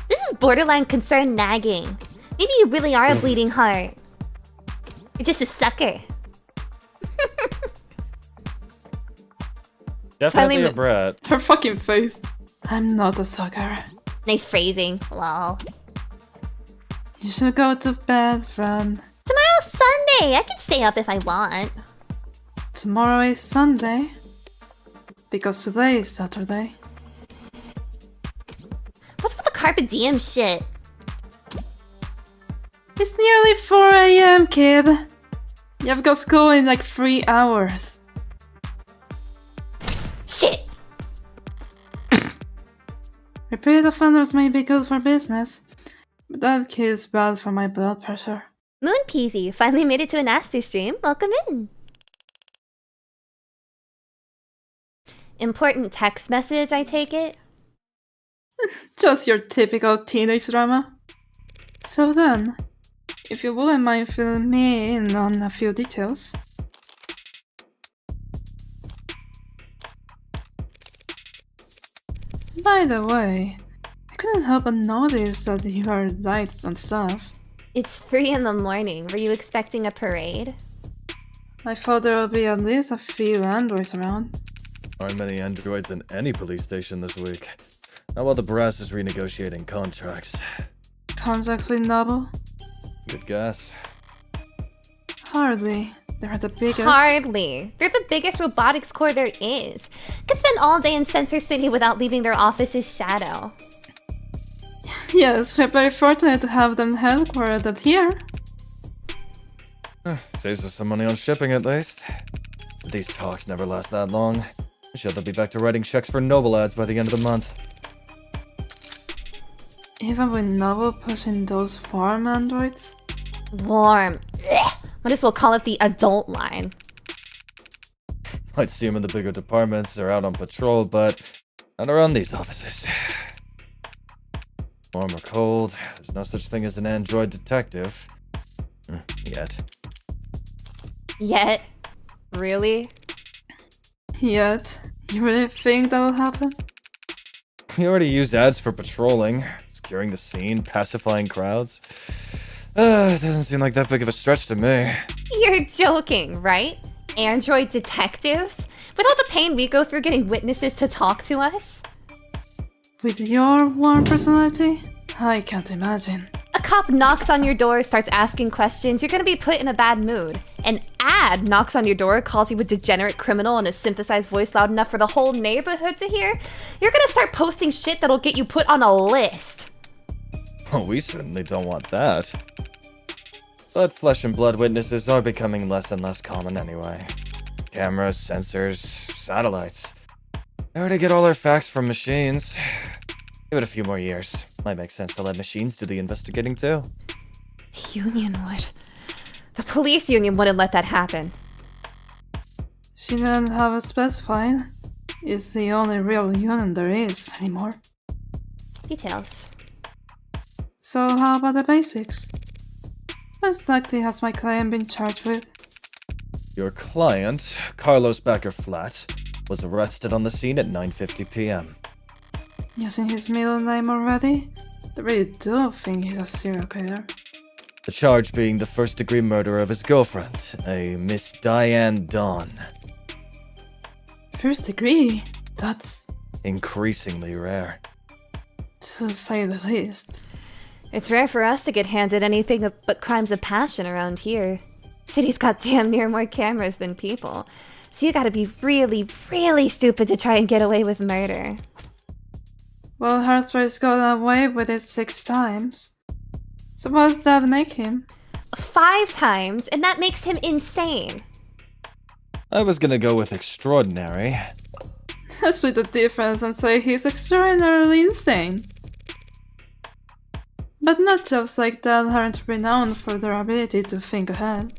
This is borderline concern nagging. Maybe you really are a bleeding heart. You're just a sucker. definitely Finally- a brat. Her fucking face. I'm not a sucker. Nice phrasing, lol. You should go to bed, friend. Tomorrow's Sunday. I can stay up if I want. Tomorrow is Sunday. Because today is Saturday. What's with the carpe diem shit? It's nearly 4 AM, kid. You've got school in like 3 hours. Shit! Repeat offenders may be good for business, but that kid's bad for my blood pressure. Moon Peasy finally made it to an Aster stream. Welcome in. Important text message, I take it? Just your typical teenage drama. So then, if you wouldn't mind filling me in on a few details. By the way, I couldn't help but notice that you are lights and stuff. It's 3 in the morning. Were you expecting a parade? I thought there would be at least a few androids around. Aren't many androids in any police station this week. Not while the brass is renegotiating contracts. Contracts with Noble? Good guess. Hardly. They're the biggest. Hardly. They're the biggest robotics core there is. Could spend all day in Center City without leaving their office's shadow. Yes, we're very fortunate to have them headquartered here. Saves us some money on shipping at least. But these talks never last that long. I'm sure they'll be back to writing checks for Noble ads by the end of the month. Even with Noble pushing those farm androids? Warm. Ugh. Might as well call it the adult line. Might see them in the bigger departments or out on patrol, but not around these offices. Warm or cold, there's no such thing as an android detective. Yet. Yet? Really? Yet, you really think that will happen? We already use ads for patrolling, securing the scene, pacifying crowds. It doesn't seem like that big of a stretch to me. You're joking, right? Android detectives? With all the pain we go through getting witnesses to talk to us? With your warm personality? I can't imagine. A cop knocks on your door, starts asking questions, you're gonna be put in a bad mood. An ad knocks on your door, calls you a degenerate criminal in a synthesized voice loud enough for the whole neighborhood to hear. You're gonna start posting shit that'll get you put on a list. Oh, we certainly don't want that. But flesh and blood witnesses are becoming less and less common anyway. Cameras, sensors, satellites. I already get all our facts from machines. Give it a few more years. Might make sense to let machines do the investigating too. The union would. The police union wouldn't let that happen. She didn't have it specified. It's the only real union there is anymore. Details. So how about the basics? What exactly has my client been charged with? Your client, Carlos Backer Flat, was arrested on the scene at 9:50 p.m. Using his middle name already? They really do think he's a serial killer. The charge being the first-degree murder of his girlfriend, a Miss Diane Dawn. First degree? That's, Increasingly rare. to say the least. It's rare for us to get handed anything but crimes of passion around here. City's got damn near more cameras than people. So you gotta be really, really stupid to try and get away with murder. Well, Harsberg's got away with it 6 times. So what does that make him? 5 times, and that makes him insane. I was gonna go with extraordinary. Let's split the difference and say he's extraordinarily insane. But not jobs like that aren't renowned for their ability to think ahead.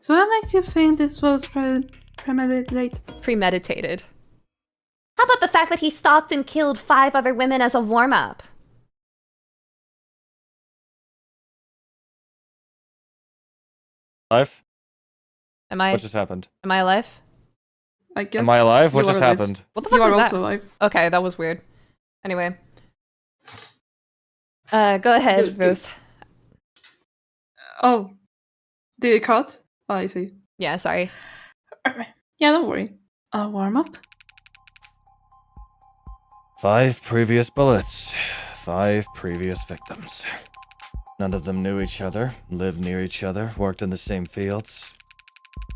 So what makes you think this was premeditated? Premeditated. How about the fact that he stalked and killed 5 other women as a warm-up? Alive? Am I What just happened? alive? I guess. Am I alive? What you just are alive. happened? What the fuck You are was also that? alive. Okay, that was weird. Anyway. Go ahead, Rose. Oh. Did it cut? Oh, I see. Yeah, sorry. Alright. Yeah, don't worry. A warm up? 5 previous bullets. 5 previous victims. None of them knew each other, lived near each other, worked in the same fields.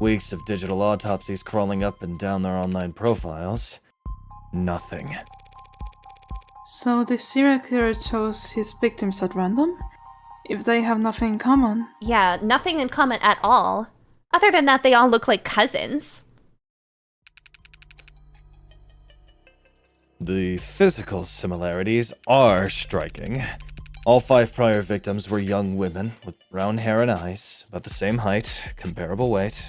Weeks of digital autopsies crawling up and down their online profiles. Nothing. So the serial killer chose his victims at random? If they have nothing in common? Yeah, nothing in common at all. Other than that, they all look like cousins. The physical similarities are striking. All 5 prior victims were young women with brown hair and eyes, about the same height, comparable weight.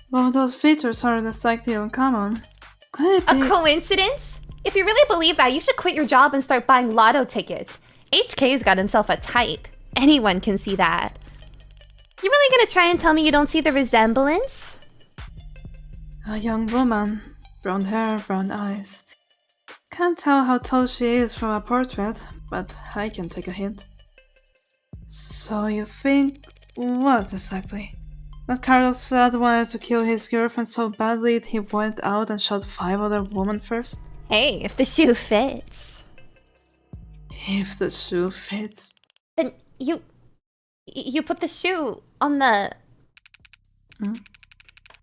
Well, those features are exactly uncommon. Could it A be? coincidence? If you really believe that, you should quit your job and start buying lotto tickets. HK's got himself a type. Anyone can see that. You really gonna try and tell me you don't see the resemblance? A young woman. Brown hair, brown eyes. Can't tell how tall she is from a portrait, but I can take a hint. So you think... what exactly? That Carlos Flat wanted to kill his girlfriend so badly he went out and shot 5 other women first? Hey, if the shoe fits. If the shoe fits. Then you put the shoe on the...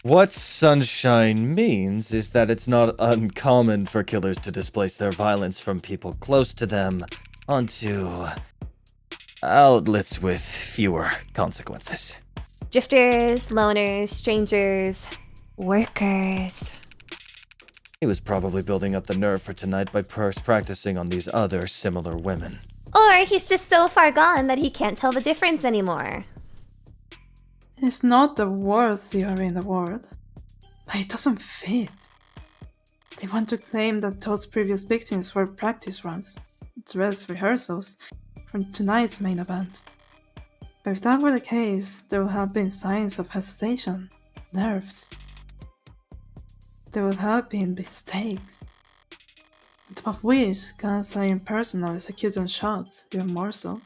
What sunshine means is that it's not uncommon for killers to displace their violence from people close to them onto outlets with fewer consequences. Drifters, loners, strangers, workers. He was probably building up the nerve for tonight by practicing on these other similar women. Or he's just so far gone that he can't tell the difference anymore. It's not the worst theory in the world, but it doesn't fit. They want to claim that those previous victims were practice runs, dress rehearsals, from tonight's main event. If that were the case, there would have been signs of hesitation, nerves. There would have been mistakes. On top of which, guns are impersonal execution shots, even more so.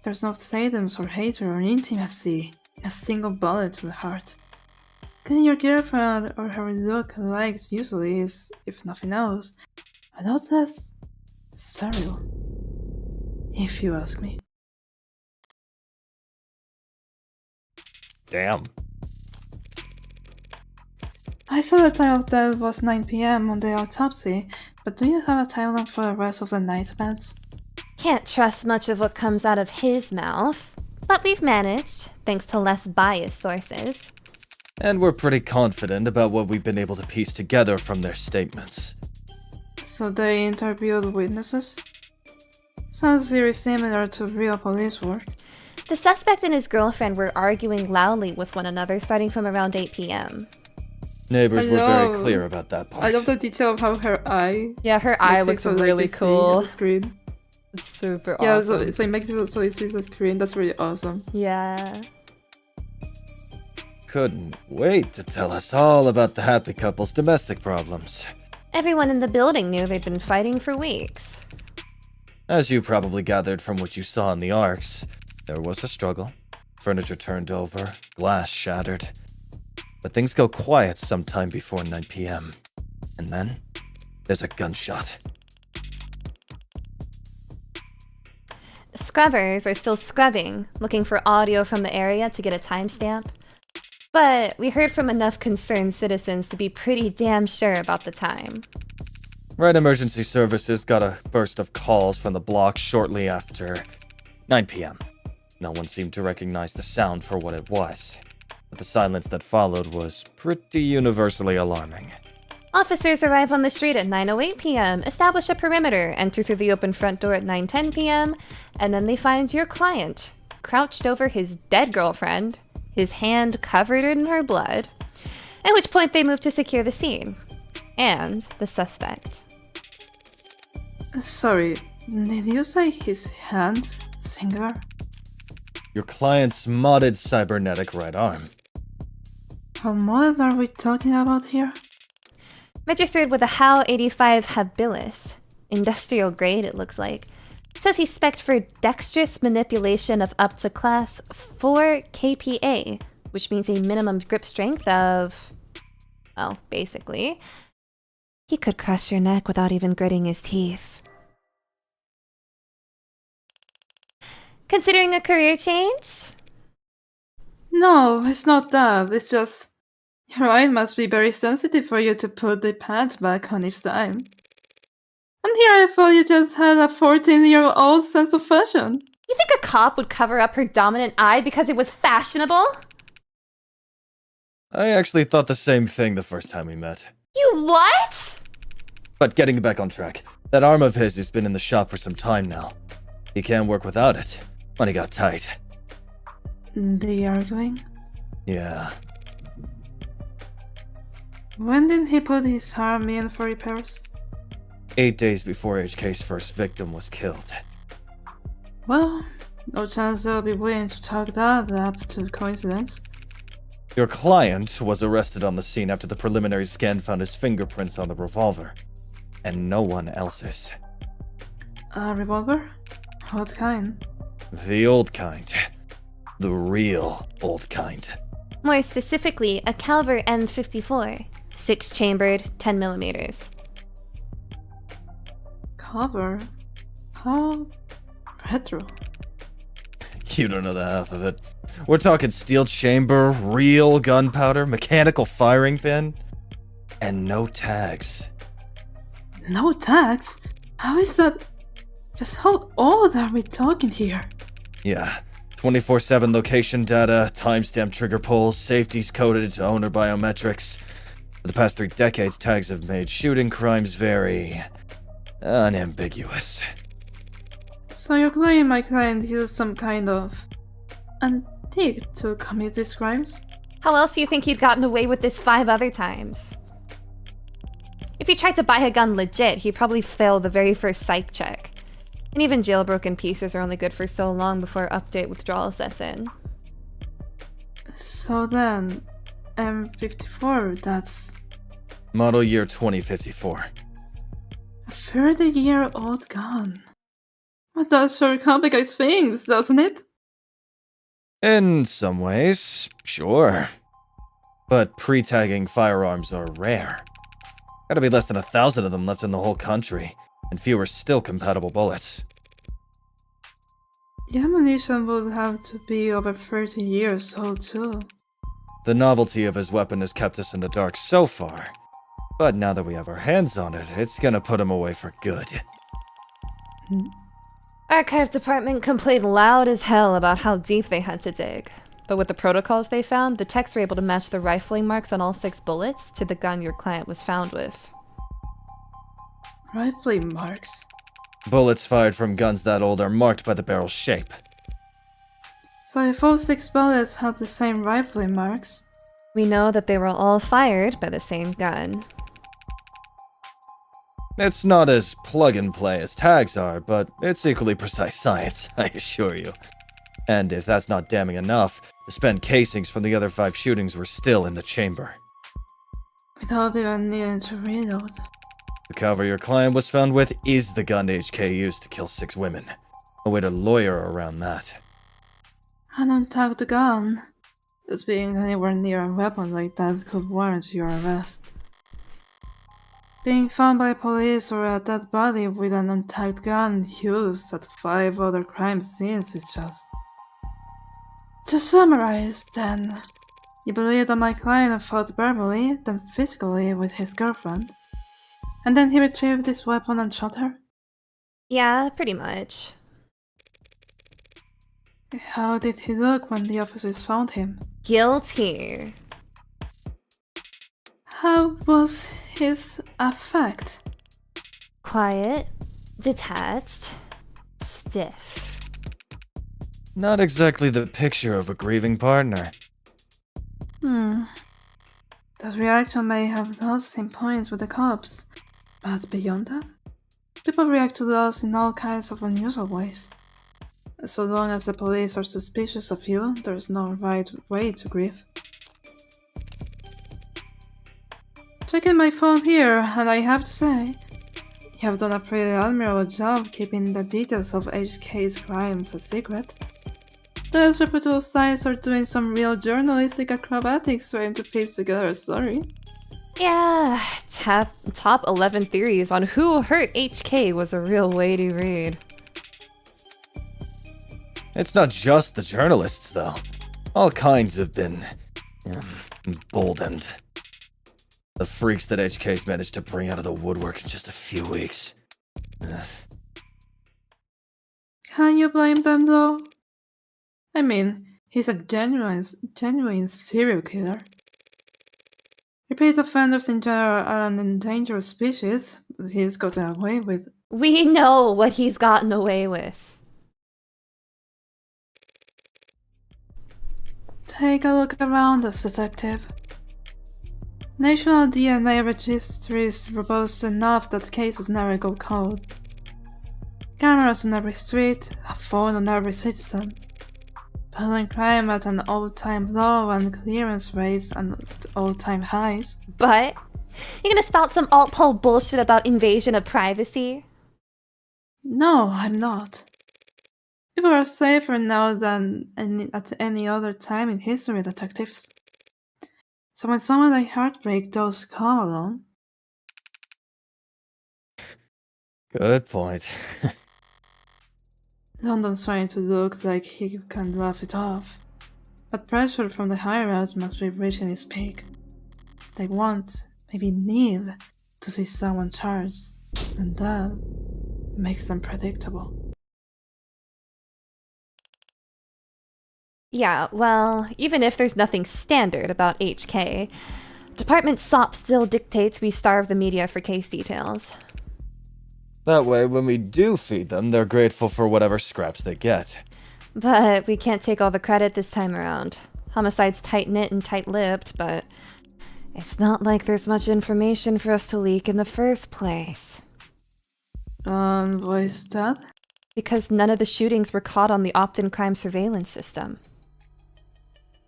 There's no sadism or hatred or intimacy in a single bullet to the heart. Getting your girlfriend or her look liked usually is, if nothing else, a lot less surreal, if you ask me. Damn. I saw the time of death was 9 p.m. on the autopsy, but do you have a timeline for the rest of the night's events? Can't trust much of what comes out of his mouth, but we've managed, thanks to less biased sources. And we're pretty confident about what we've been able to piece together from their statements. So they interviewed witnesses? Sounds very similar to real police work. The suspect and his girlfriend were arguing loudly with one another starting from around 8 p.m. Neighbors I were very love- clear about that part. I love the detail of how her eye Yeah, her eye makes it looks so, like, really you see cool. the screen. It's super Yeah, awesome. so it makes it so it sees the screen. That's really awesome. Yeah. Couldn't wait to tell us all about the happy couple's domestic problems. Everyone in the building knew they'd been fighting for weeks. As you probably gathered from what you saw in the arcs, there was a struggle. Furniture turned over, glass shattered. But things go quiet sometime before 9 p.m. And then, there's a gunshot. Scrubbers are still scrubbing, looking for audio from the area to get a timestamp. But we heard from enough concerned citizens to be pretty damn sure about the time. Right Emergency Services got a burst of calls from the block shortly after 9 p.m. No one seemed to recognize the sound for what it was, but the silence that followed was pretty universally alarming. Officers arrive on the street at 9:08 p.m., establish a perimeter, enter through the open front door at 9:10 p.m., and then they find your client, crouched over his dead girlfriend, his hand covered in her blood, at which point they move to secure the scene. And the suspect. Sorry, did you say his hand? Singular? Your client's modded cybernetic right arm. How modern are we talking about here? Registered with a HAL 85 habilis. Industrial grade, it looks like. Says he's spec'd for dexterous manipulation of up to class 4 kPa, which means a minimum grip strength of... well, basically. He could crush your neck without even gritting his teeth. Considering a career change? No, it's not that. It's just... your eye must be very sensitive for you to put the pad back on each time. And here I thought you just had a 14-year-old sense of fashion. You think a cop would cover up her dominant eye because it was fashionable? I actually thought the same thing the first time we met. You what? But getting back on track, that arm of his has been in the shop for some time now. He can't work without it. Money got tight. The arguing? Yeah. When did he put his arm in for repairs? 8 days before HK's first victim was killed. Well, no chance they'll be willing to chalk that up to coincidence. Your client was arrested on the scene after the preliminary scan found his fingerprints on the revolver. And no one else's. A revolver? What kind? The old kind. The real old kind. More specifically, a caliber M54, 6-chambered, 10 millimeters. Cover? How retro? You don't know the half of it. We're talking steel chamber, real gunpowder, mechanical firing pin, and no tags. No tags? How is that? Just how old are we talking here? Yeah, 24/7 location data, timestamp trigger pulls, safeties coded to owner biometrics. For the past 3 decades, tags have made shooting crimes very unambiguous. So you're claiming my client used some kind of antique to commit these crimes? How else do you think he'd gotten away with this 5 other times? If he tried to buy a gun legit, he'd probably fail the very first psych check. And even jailbroken pieces are only good for so long before update withdrawal sets in. So then, M54, that's Model year 2054. a 30-year-old gun. But that sure complicates things, doesn't it? In some ways, sure. But pre-tagging firearms are rare. Gotta be less than 1,000 of them left in the whole country, and fewer still compatible bullets. The ammunition would have to be over 30 years old too. The novelty of his weapon has kept us in the dark so far, but now that we have our hands on it, it's gonna put him away for good. Archive department complained loud as hell about how deep they had to dig. But with the protocols they found, the techs were able to match the rifling marks on all 6 bullets to the gun your client was found with. Rifling marks. Bullets fired from guns that old are marked by the barrel shape. So if all 6 bullets had the same rifling marks, We know that they were all fired by the same gun. It's not as plug-and-play as tags are, but it's equally precise science, I assure you. And if that's not damning enough, the spent casings from the other 5 shootings were still in the chamber. without even needing to reload. The cover your client was found with is the gun HK used to kill 6 women. A way to lawyer around that. An untagged gun. Just being anywhere near a weapon like that could warrant your arrest. Being found by police or a dead body with an untagged gun used at 5 other crime scenes is just... To summarize, then, you believe that my client fought verbally, then physically with his girlfriend, and then he retrieved this weapon and shot her? Yeah, pretty much. How did he look when the officers found him? Guilty. How was his affect? Quiet, detached, stiff. Not exactly the picture of a grieving partner. That reaction may have lost him points with the cops, but beyond that, people react to loss in all kinds of unusual ways. So long as the police are suspicious of you, there's no right way to grieve. Checking my phone here, and I have to say, you have done a pretty admirable job keeping the details of HK's crimes a secret. Those reputable sites are doing some real journalistic acrobatics trying to piece together a story. Yeah, top 11 theories on who hurt HK was a real weighty read. It's not just the journalists, though. All kinds have been... emboldened. The freaks that HK's managed to bring out of the woodwork in just a few weeks. Can you blame them though? I mean, he's a genuine serial killer. Repeat offenders in general are an endangered species, but he's gotten away with... We know what he's gotten away with. Take a look around us, detective. National DNA registry is robust enough that cases never go cold. Cameras on every street, a phone on every citizen. Violent crime at an all-time low and clearance rates at all-time highs. But you're gonna spout some alt-pol bullshit about invasion of privacy? No, I'm not. People are safer now than at any other time in history, detectives. So when someone like Heartbreak does come along... Good point. London's trying to look like he can laugh it off. But pressure from the higher-ups must be reaching its peak. They want, maybe need, to see someone charged, and that makes them predictable. Yeah, well, even if there's nothing standard about HK, Department SOP still dictates we starve the media for case details. That way, when we do feed them, they're grateful for whatever scraps they get. But we can't take all the credit this time around. Homicide's tight-knit and tight-lipped, but it's not like there's much information for us to leak in the first place. And what is that? Because none of the shootings were caught on the opt-in crime surveillance system.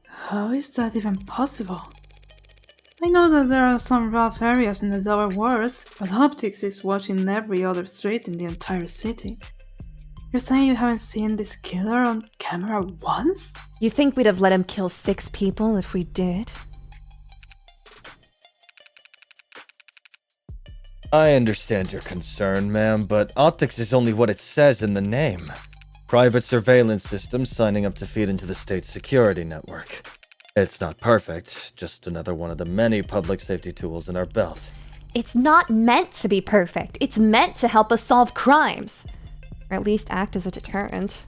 How is that even possible? I know that there are some rough areas in the lower wards, but Optics is watching every other street in the entire city. You're saying you haven't seen this killer on camera once? You think we'd have let him kill 6 people if we did? I understand your concern, ma'am, but optics is only what it says in the name. Private surveillance system signing up to feed into the state's security network. It's not perfect, just another one of the many public safety tools in our belt. It's not meant to be perfect. It's meant to help us solve crimes. Or at least act as a deterrent.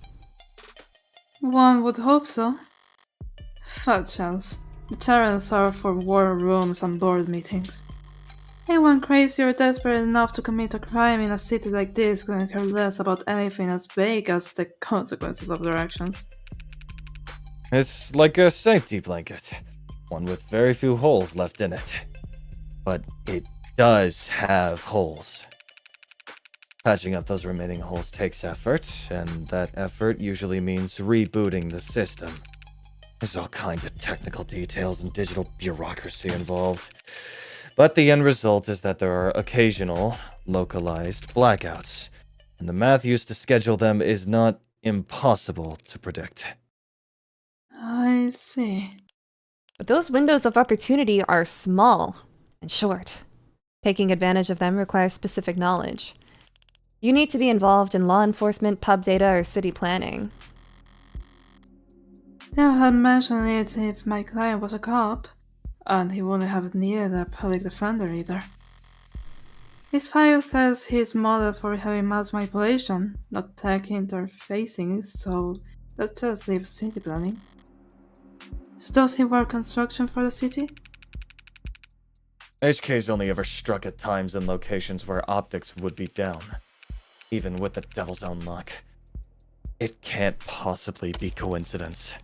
One would hope so. Fat chance. Deterrents are for war rooms and board meetings. Anyone crazy or desperate enough to commit a crime in a city like this couldn't care less about anything as vague as the consequences of their actions. It's like a safety blanket, one with very few holes left in it. But it does have holes. Patching up those remaining holes takes effort, and that effort usually means rebooting the system. There's all kinds of technical details and digital bureaucracy involved. But the end result is that there are occasional, localized blackouts, and the math used to schedule them is not impossible to predict. I see. But those windows of opportunity are small and short. Taking advantage of them requires specific knowledge. You need to be involved in law enforcement, pub data, or city planning. Never had mentioned it if my client was a cop, and he wouldn't have needed a public defender either. His file says he's modeled for heavy mass manipulation, not tech interfacing, so let's just leave city planning. So does he work construction for the city? HK's only ever struck at times and locations where optics would be down, even with the devil's own luck. It can't possibly be coincidence.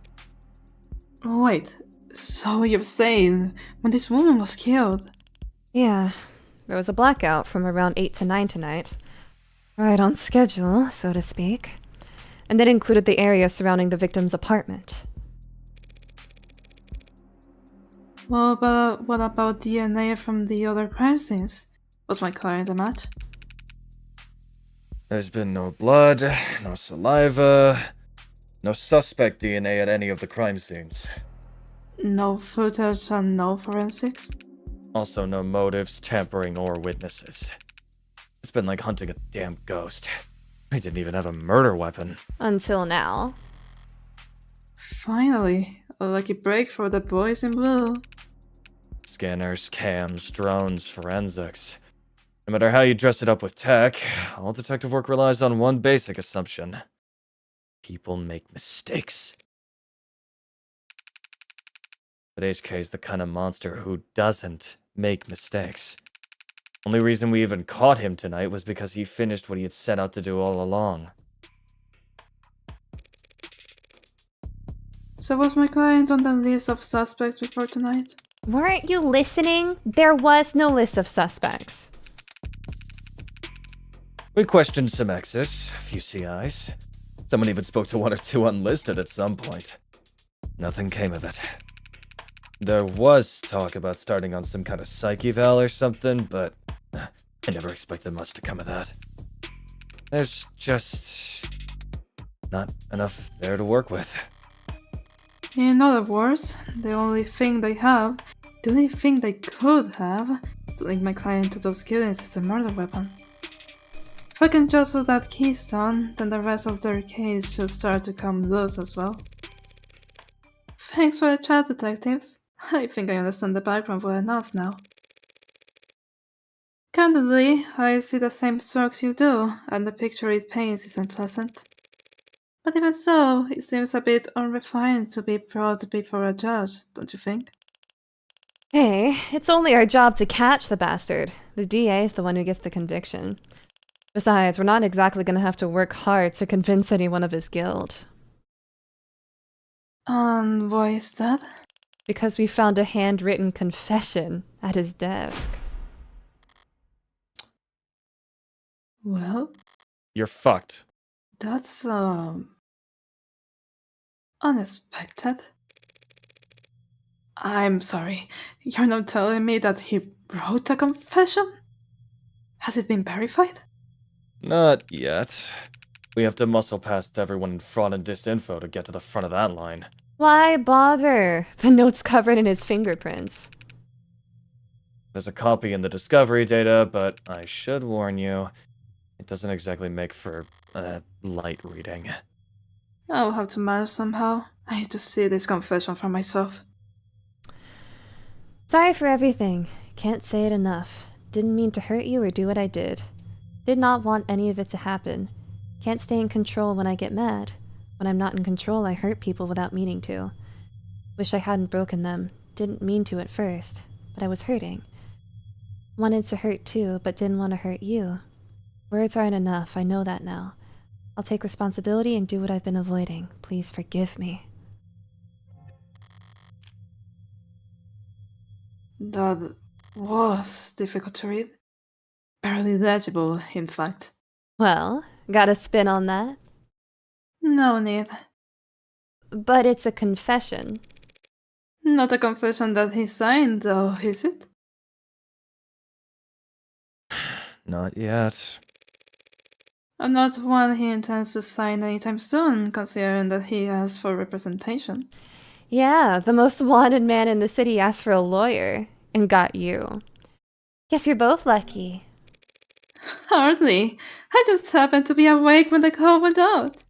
Wait, so you're saying when this woman was killed? Yeah, there was a blackout from around 8 to 9 tonight. Right on schedule, so to speak. And that included the area surrounding the victim's apartment. Well, but what about DNA from the other crime scenes? Was my client a match? There's been no blood, no saliva, no suspect DNA at any of the crime scenes. No footage and no forensics? Also no motives, tampering, or witnesses. It's been like hunting a damn ghost. I didn't even have a murder weapon. Until now. Finally, a lucky break for the boys in blue. Scanners, cams, drones, forensics. No matter how you dress it up with tech, all detective work relies on one basic assumption. People make mistakes. But HK is the kind of monster who doesn't make mistakes. Only reason we even caught him tonight was because he finished what he had set out to do all along. So was my client on the list of suspects before tonight? Weren't you listening? There was no list of suspects. We questioned some X's, a few CIs. Someone even spoke to 1 or 2 unlisted at some point. Nothing came of it. There was talk about starting on some kind of psych eval or something, but I never expected much to come of that. There's just not enough there to work with. In other words, the only thing they have, the only thing they could have, to link my client to those killings is the murder weapon. If I can jostle that keystone, then the rest of their case should start to come loose as well. Thanks for the chat, detectives. I think I understand the background well enough now. Candidly, I see the same strokes you do, and the picture it paints isn't pleasant. But even so, it seems a bit unrefined to be brought before a judge, don't you think? Hey, it's only our job to catch the bastard. The DA is the one who gets the conviction. Besides, we're not exactly gonna have to work hard to convince anyone of his guilt. And why is that? Because we found a handwritten confession at his desk. Well, You're fucked. That's, unexpected. I'm sorry. You're not telling me that he wrote a confession? Has it been verified? Not yet. We have to muscle past everyone in fraud and disinfo to get to the front of that line. Why bother? The note's covered in his fingerprints. There's a copy in the discovery data, but I should warn you, it doesn't exactly make for light reading. I'll have to manage somehow. I need to see this confession for myself. Sorry for everything. Can't say it enough. Didn't mean to hurt you or do what I did. Did not want any of it to happen. Can't stay in control when I get mad. When I'm not in control, I hurt people without meaning to. Wish I hadn't broken them. Didn't mean to at first, but I was hurting. Wanted to hurt too, but didn't want to hurt you. Words aren't enough, I know that now. I'll take responsibility and do what I've been avoiding. Please forgive me. That was difficult to read. Barely legible, in fact. Well, got a spin on that? No need. But it's a confession. Not a confession that he signed, though, is it? Not yet. And not one he intends to sign anytime soon, considering that he asked for representation. Yeah, the most wanted man in the city asked for a lawyer and got you. Guess you're both lucky. Hardly. I just happened to be awake when the call went out.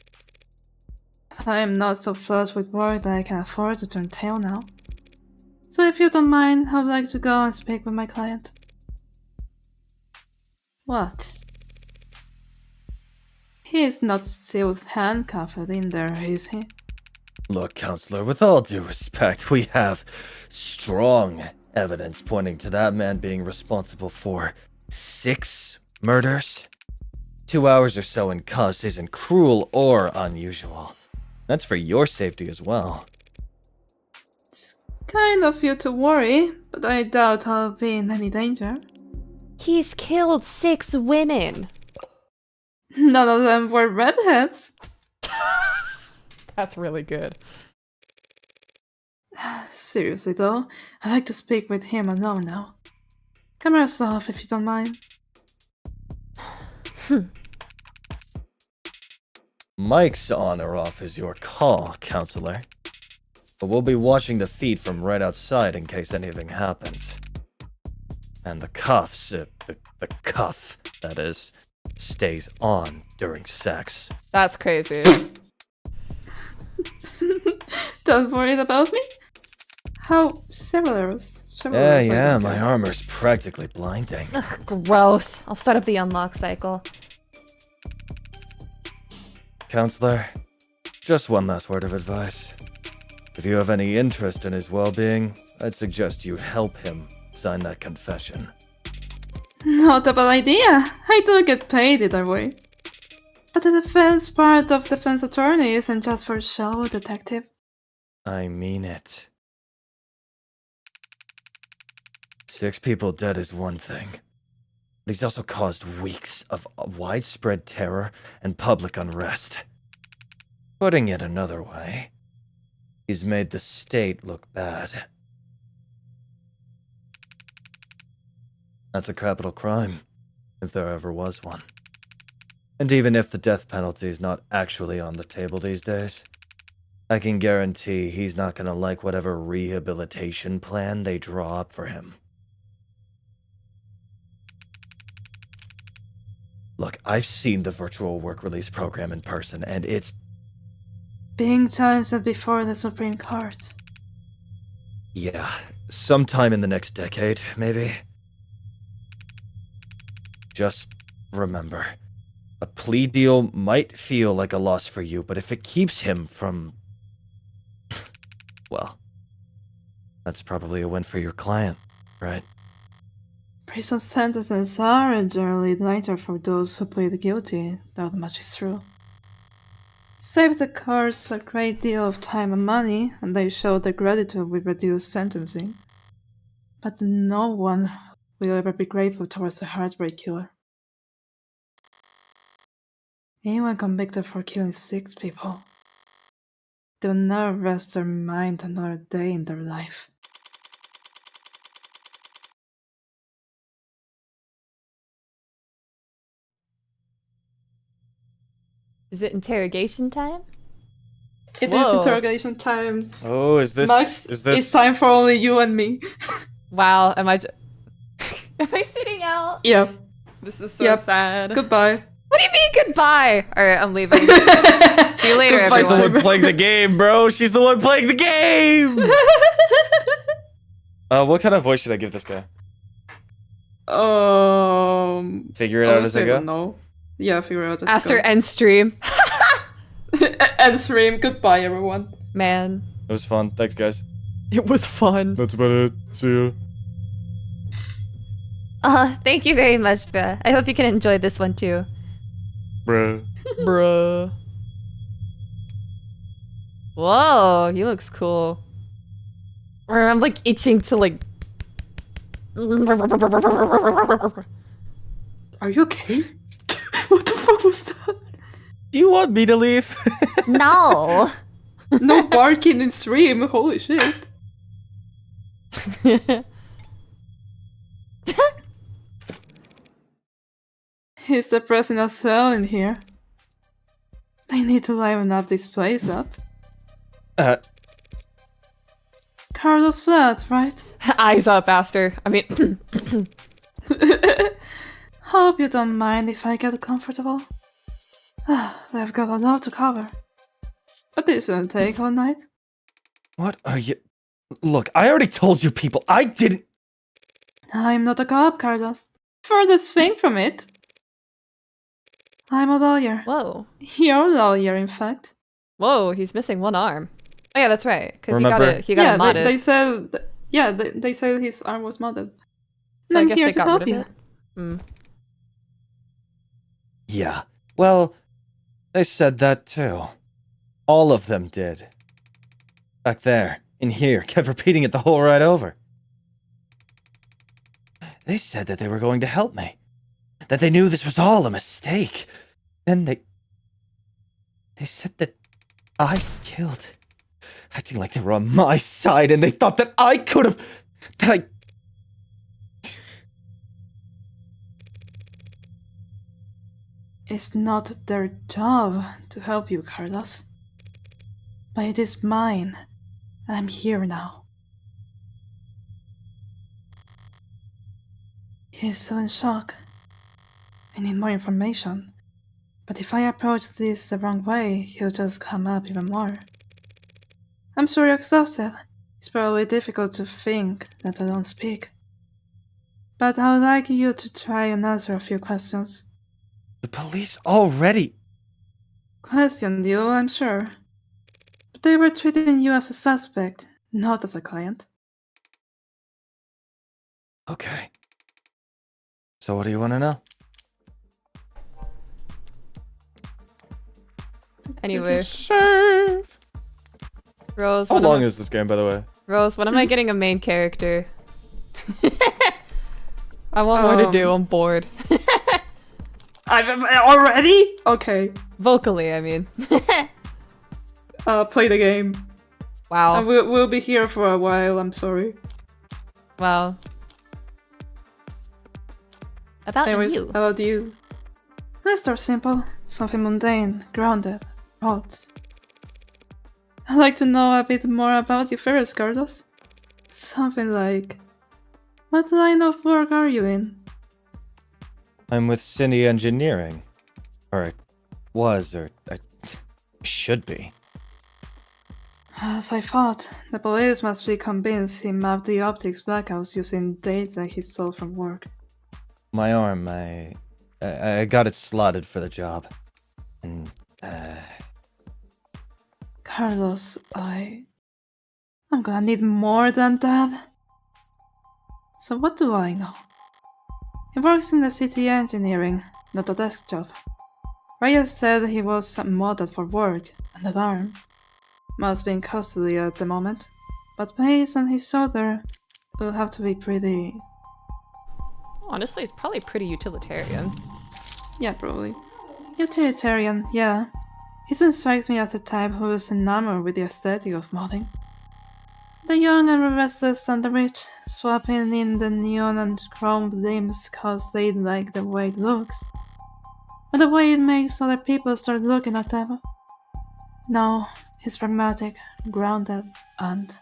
I am not so flush with work that I can afford to turn tail now. So if you don't mind, I would like to go and speak with my client. What? He is not still handcuffed in there, is he? Look, counselor, with all due respect, we have strong evidence pointing to that man being responsible for 6 murders. 2 hours or so in custody isn't cruel or unusual. That's for your safety as well. It's kind of you to worry, but I doubt I'll be in any danger. He's killed 6 women. None of them were redheads. That's really good. Seriously though, I'd like to speak with him alone now. Camera's off if you don't mind. Mike's on or off is your call, counselor. But we'll be watching the feed from right outside in case anything happens. And the cuffs, the cuff, that is, stays on during sex. That's crazy. Don't worry about me? How chivalrous. Yeah, my armor's practically blinding. Ugh, gross. I'll start up the unlock cycle. Counselor, just one last word of advice. If you have any interest in his well-being, I'd suggest you help him sign that confession. Not a bad idea. I do get paid either way. But the defense part of defense attorney isn't just for show, detective. I mean it. 6 people dead is one thing. But he's also caused weeks of widespread terror and public unrest. Putting it another way, he's made the state look bad. That's a capital crime, if there ever was one. And even if the death penalty is not actually on the table these days, I can guarantee he's not gonna like whatever rehabilitation plan they draw up for him. Look, I've seen the virtual work release program in person, and it's... Being judged before the Supreme Court. yeah, sometime in the next decade, maybe. Just remember, a plea deal might feel like a loss for you, but if it keeps him from... well, that's probably a win for your client, right? Prison sentences are generally lighter for those who plead guilty, that much is true. Saves the courts a great deal of time and money, and they show their gratitude with reduced sentencing. But no one will ever be grateful towards a heartbreak killer. Anyone convicted for killing 6 people, they will never rest their mind another day in their life. Is it interrogation time? It is Whoa. interrogation time. Oh, is this? Max, is this? it's time for only you and me. Wow, am I am I sitting out? Yep. This is so Yep. sad. Goodbye. What do you mean goodbye? Alright, I'm leaving. See you later, Goodbye, She's the everyone. one playing the game, bro. She's the one playing the game. What kind of voice should I give this guy? Figure it out as honestly, I I go. don't know. Yeah, figure out as Aster I end stream. go. End stream. Goodbye, everyone. Man, It was fun. Thanks, guys. it was fun. That's about it. See ya. Thank you very much, bruh. I hope you can enjoy this one too. Bruh. Bruh. Whoa, he looks cool. I'm like itching to like. Are you okay? What the fuck was that? Do you want me to leave? No. No barking in stream. Holy shit. He's depressing us hell in here. They need to liven up this place up. Carlos Flat, right? Eyes up, Aster. I mean, Hope you don't mind if I get comfortable. We've got a lot to cover. But this shouldn't take all night. What are you? Look, I already told you people. I didn't. I'm not a cop, Carlos. Furthest thing from it. I'm a lawyer. whoa, Your lawyer, in fact. whoa, he's missing one arm. Oh yeah, that's right. Because Remember- he got it modded. they said. Yeah, they said his arm was modded. So I I'm guess here they to got help rid of you. it. Hmm. Yeah. Well, they said that too. All of them did. Back there, in here, kept repeating it the whole ride over. They said that they were going to help me. That they knew this was all a mistake. Then they said that I killed. Acting like they were on my side and they thought that I could have. That I. It's not their job to help you, Carlos. But it is mine, and I'm here now. He's still in shock. I need more information. But if I approach this the wrong way, he'll just come up even more. I'm sure you're exhausted. It's probably difficult to think that I don't speak. But I would like you to try and answer a few questions. The police already. Questioned you, I'm sure. But they were treating you as a suspect, not as a client. Okay. So, what do you want to know? Anyway, Save. Rose. How when long am I- is this game, by the way? Rose, when am I getting a main character? I want more to do. I'm bored. I've already? Okay. Vocally, I mean. Play the game. Wow. We'll be here for a while, I'm sorry. Wow. About Anyways, you. how about you? Let's start simple. Something mundane, grounded, odds. I'd like to know a bit more about you first, Carlos. Something like... What line of work are you in? I'm with Cine Engineering. Or I was, or I should be. As I thought, the police must be convinced he mapped the optics blackouts using data he stole from work. My arm, I got it slotted for the job. And, Carlos, I'm gonna need more than that. So what do I know? He works in the city engineering, not a desk job. Reyes said he was modded for work, and that arm must be in custody at the moment. But based on his shoulder, it'll have to be pretty... Honestly, it's probably pretty utilitarian. yeah, probably. Utilitarian, yeah. He doesn't strike me as the type who is enamored with the aesthetic of modding. The young and restless and the rich, swapping in the neon and chrome limbs cause they like the way it looks. Or the way it makes other people start looking at them. No, he's pragmatic, grounded, and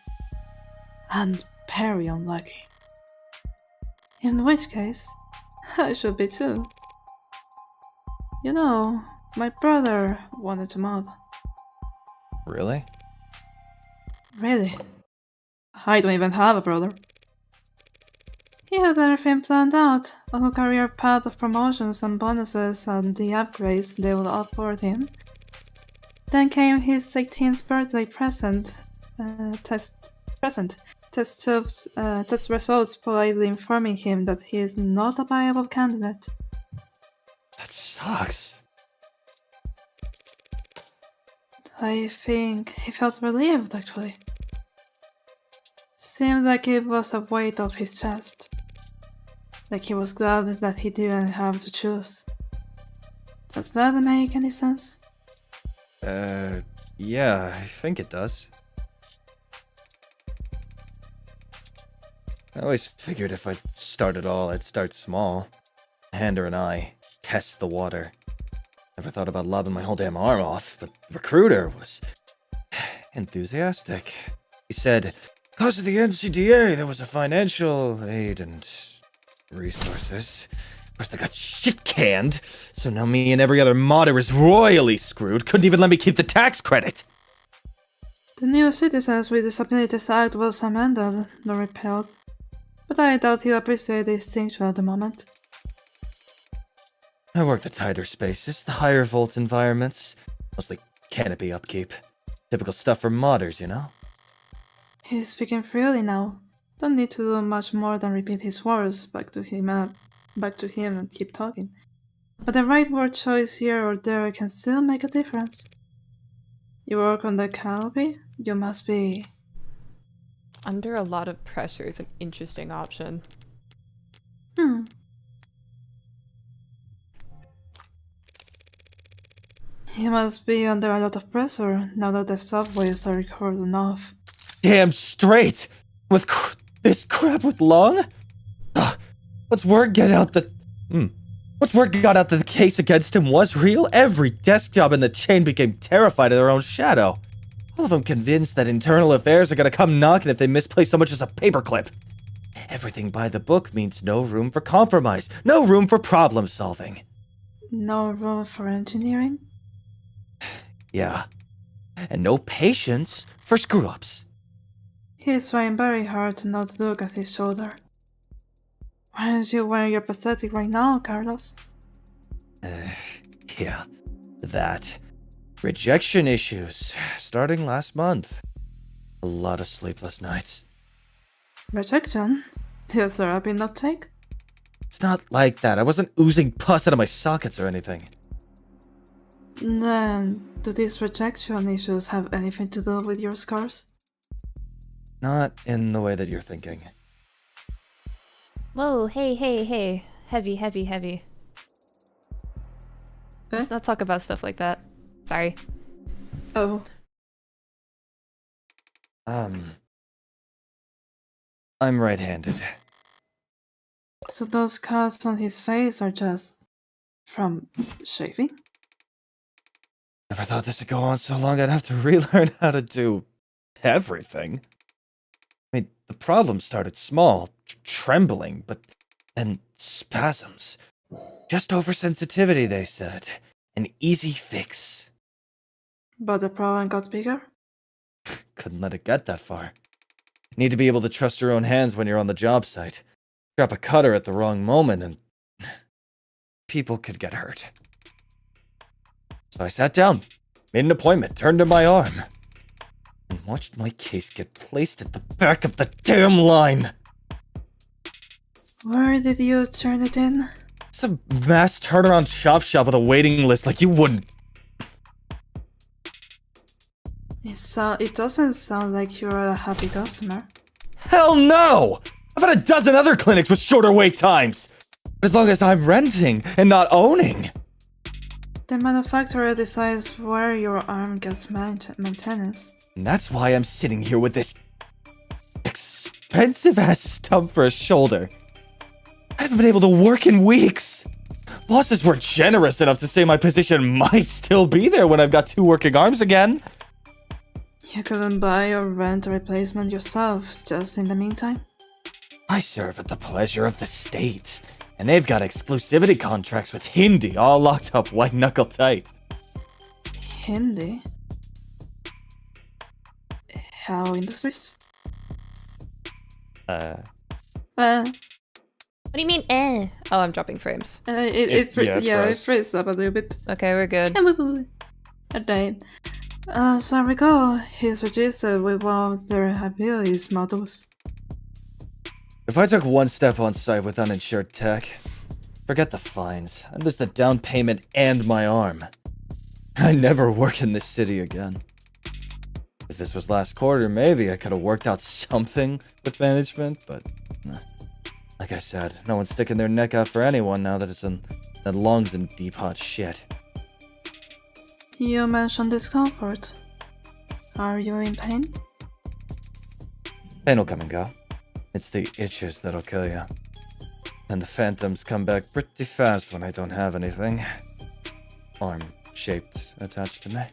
very unlucky. In which case, I should be too. You know, my brother wanted to mod. Really? Really? I don't even have a brother. He had everything planned out, a whole career path of promotions and bonuses and the upgrades they would afford him. Then came his 18th birthday test results politely informing him that he is not a viable candidate. That sucks. I think he felt relieved, actually. Seemed like it was a weight off his chest. Like he was glad that he didn't have to choose. Does that make any sense? Yeah, I think it does. I always figured if I start at all, I'd start small. Hander and I test the water. Never thought about lobbing my whole damn arm off, but the recruiter was enthusiastic. He said, because of the NCDA, there was a financial aid and resources. Of course, they got shit canned, so now me and every other modder is royally screwed. Couldn't even let me keep the tax credit. The new Citizens with Disabilities Act was amended, not repealed, but I doubt he'll appreciate the distinction at the moment. I work the tighter spaces, the higher volt environments, mostly canopy upkeep. Typical stuff for modders, you know? He's speaking freely now. Don't need to do much more than repeat his words back to him and keep talking. But the right word choice here or there can still make a difference. You work on the canopy? You must be... Under a lot of pressure is an interesting option. He must be under a lot of pressure now that the subways are recorded off. Damn straight! With this crap with Long? What's word got out that the case against him was real? Every desk job in the chain became terrified of their own shadow. All of them convinced that internal affairs are gonna come knocking if they misplace so much as a paperclip. Everything by the book means no room for compromise, no room for problem solving. No room for engineering? Yeah. And no patience for screw-ups. He's trying very hard to not look at his shoulder. Why aren't you wearing your prosthetic right now, Carlos? Yeah, that. Rejection issues, starting last month. A lot of sleepless nights. Rejection? Did therapy not take? It's not like that. I wasn't oozing pus out of my sockets or anything. Then, do these rejection issues have anything to do with your scars? Not in the way that you're thinking. Whoa, hey. Heavy, heavy, heavy. Let's not talk about stuff like that. Sorry. Oh. I'm right-handed. So those cuts on his face are just from shaving? Never thought this would go on so long I'd have to relearn how to do everything. I mean, the problem started small, trembling, but then spasms. Just oversensitivity, they said. An easy fix. But the problem got bigger? Couldn't let it get that far. Need to be able to trust your own hands when you're on the job site. Grab a cutter at the wrong moment and people could get hurt. So I sat down, made an appointment, turned to my arm, and watched my case get placed at the back of the damn line. Where did you turn it in? It's a mass turnaround chop shop with a waiting list like you wouldn't. It doesn't sound like you're a happy customer. Hell no! I've had a dozen other clinics with shorter wait times. As long as I'm renting and not owning. The manufacturer decides where your arm gets maintenance. And that's why I'm sitting here with this expensive ass stump for a shoulder. I haven't been able to work in weeks. Bosses were generous enough to say my position might still be there when I've got 2 working arms again. You couldn't buy or rent a replacement yourself, just in the meantime? I serve at the pleasure of the state, and they've got exclusivity contracts with Hindi all locked up white knuckle tight. Hindi? How industries? What do you mean, eh? Oh, I'm dropping frames. It froze. froze up a little bit. Okay, we're good. Alright. As I recall, he's registered with one of their abilities models. If I took one step on site with uninsured tech, forget the fines. I'd lose the down payment and my arm. I never work in this city again. If this was last quarter, maybe I could have worked out something with management, but like I said, no one's sticking their neck out for anyone now that that lungs in deep hot shit. You mentioned discomfort. Are you in pain? Pain will come and go. It's the itches that'll kill you. And the phantoms come back pretty fast when I don't have anything. Arm-shaped attached to me.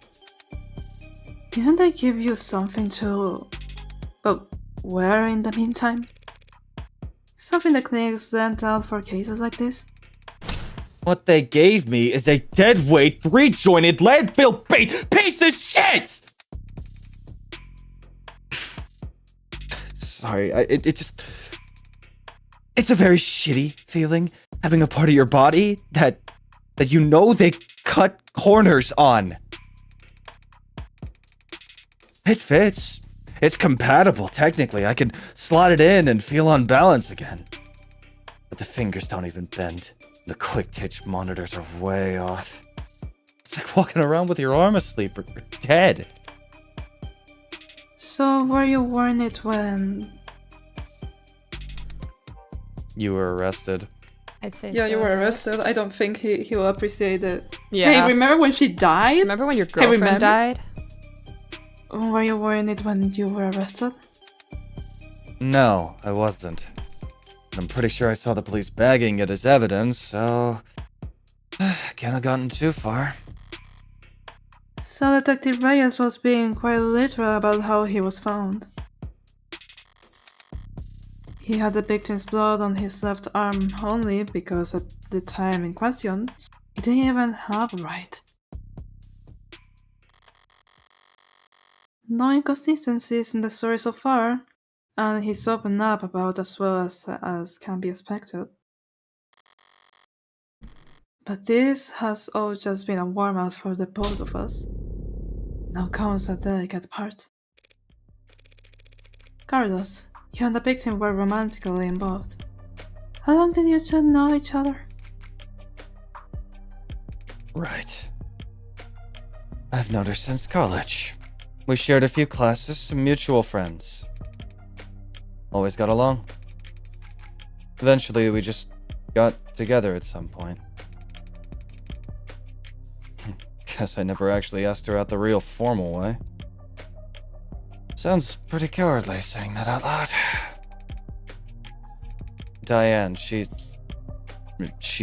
Didn't they give you something to... wear in the meantime? Something the clinics lent out for cases like this? What they gave me is a deadweight, 3-jointed, landfill-bait piece of shit! Sorry, it's a very shitty feeling having a part of your body that you know they cut corners on. It fits. It's compatible, technically. I can slot it in and feel on balance again. But the fingers don't even bend. The quick twitch monitors are way off. It's like walking around with your arm asleep or dead. So were you wearing it when... You were arrested. I'd say Yeah, so. you were arrested. I don't think he will appreciate it. Yeah. Hey, remember when she died? Remember when your Hey, remember? girlfriend died? Were you wearing it when you were arrested? No, I wasn't. I'm pretty sure I saw the police bagging it as evidence, so... can't have gotten too far. So Detective Reyes was being quite literal about how he was found. He had the victim's blood on his left arm only because at the time in question, he didn't even have a right. No inconsistencies in the story so far, and he's opened up about as well as can be expected. But this has all just been a warm-up for the both of us. Now comes the delicate part. Carlos, you and the victim were romantically involved. How long did you two know each other? Right. I've known her since college. We shared a few classes, some mutual friends. Always got along. Eventually, we just got together at some point. Guess I never actually asked her out the real formal way. Sounds pretty cowardly saying that out loud. Diane, she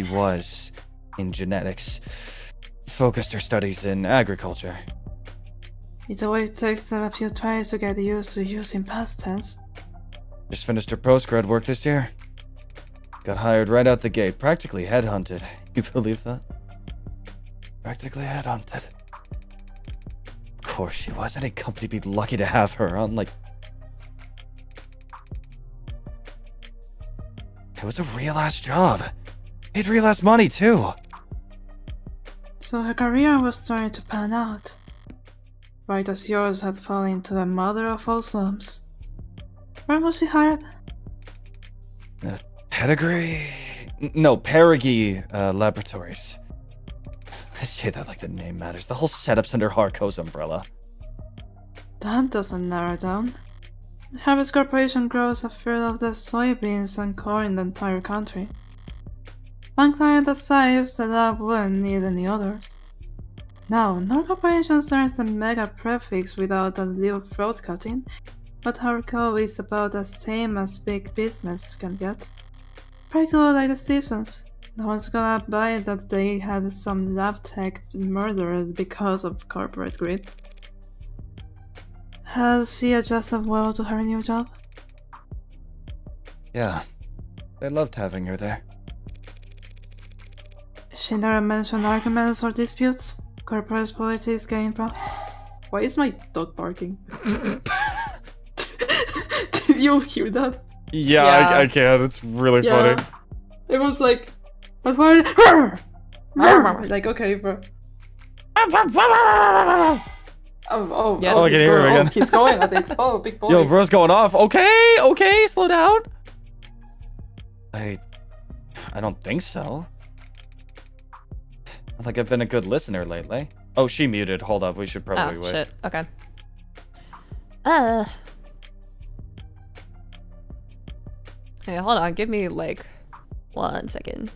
was in genetics. Focused her studies in agriculture. It always takes them a few tries to get used to using past tense. Just finished her postgrad work this year. Got hired right out the gate, practically headhunted. You believe that? Practically headhunted. Of course she was. Any company would be lucky to have her on, like... It was a real-ass job. Paid real-ass money, too. So her career was starting to pan out. Right as yours had fallen into the mother of all slums. Where was she hired? Pedigree? No, Perigee Laboratories. I say that like the name matters. The whole setup's under Harco's umbrella. That doesn't narrow down. The Harvest Corporation grows a third of the soybeans and corn in the entire country. One client that size, the lab wouldn't need any others. Now, no corporation serves the mega prefix without a little throat cutting, but our goal is about the same as big business can get. Practical like the seasons. No one's gonna buy that they had some lab tech murdered because of corporate greed. Has she adjusted well to her new job? Yeah. They loved having her there. She never mentioned arguments or disputes. Corporate politics getting rough. Why is my dog barking? Did you hear that? Yeah, I can. It's really funny. It was like, like, okay, bro. Oh, Yeah. Oh, I can hear him again. Oh, he's going at it. Oh, big boy. Yo, bro's going off. Okay, slow down. I don't think so. I think I've been a good listener lately. Oh, she muted. Hold up, we should probably Oh wait. shit. Okay. Hey, hold on. Give me like 1 second.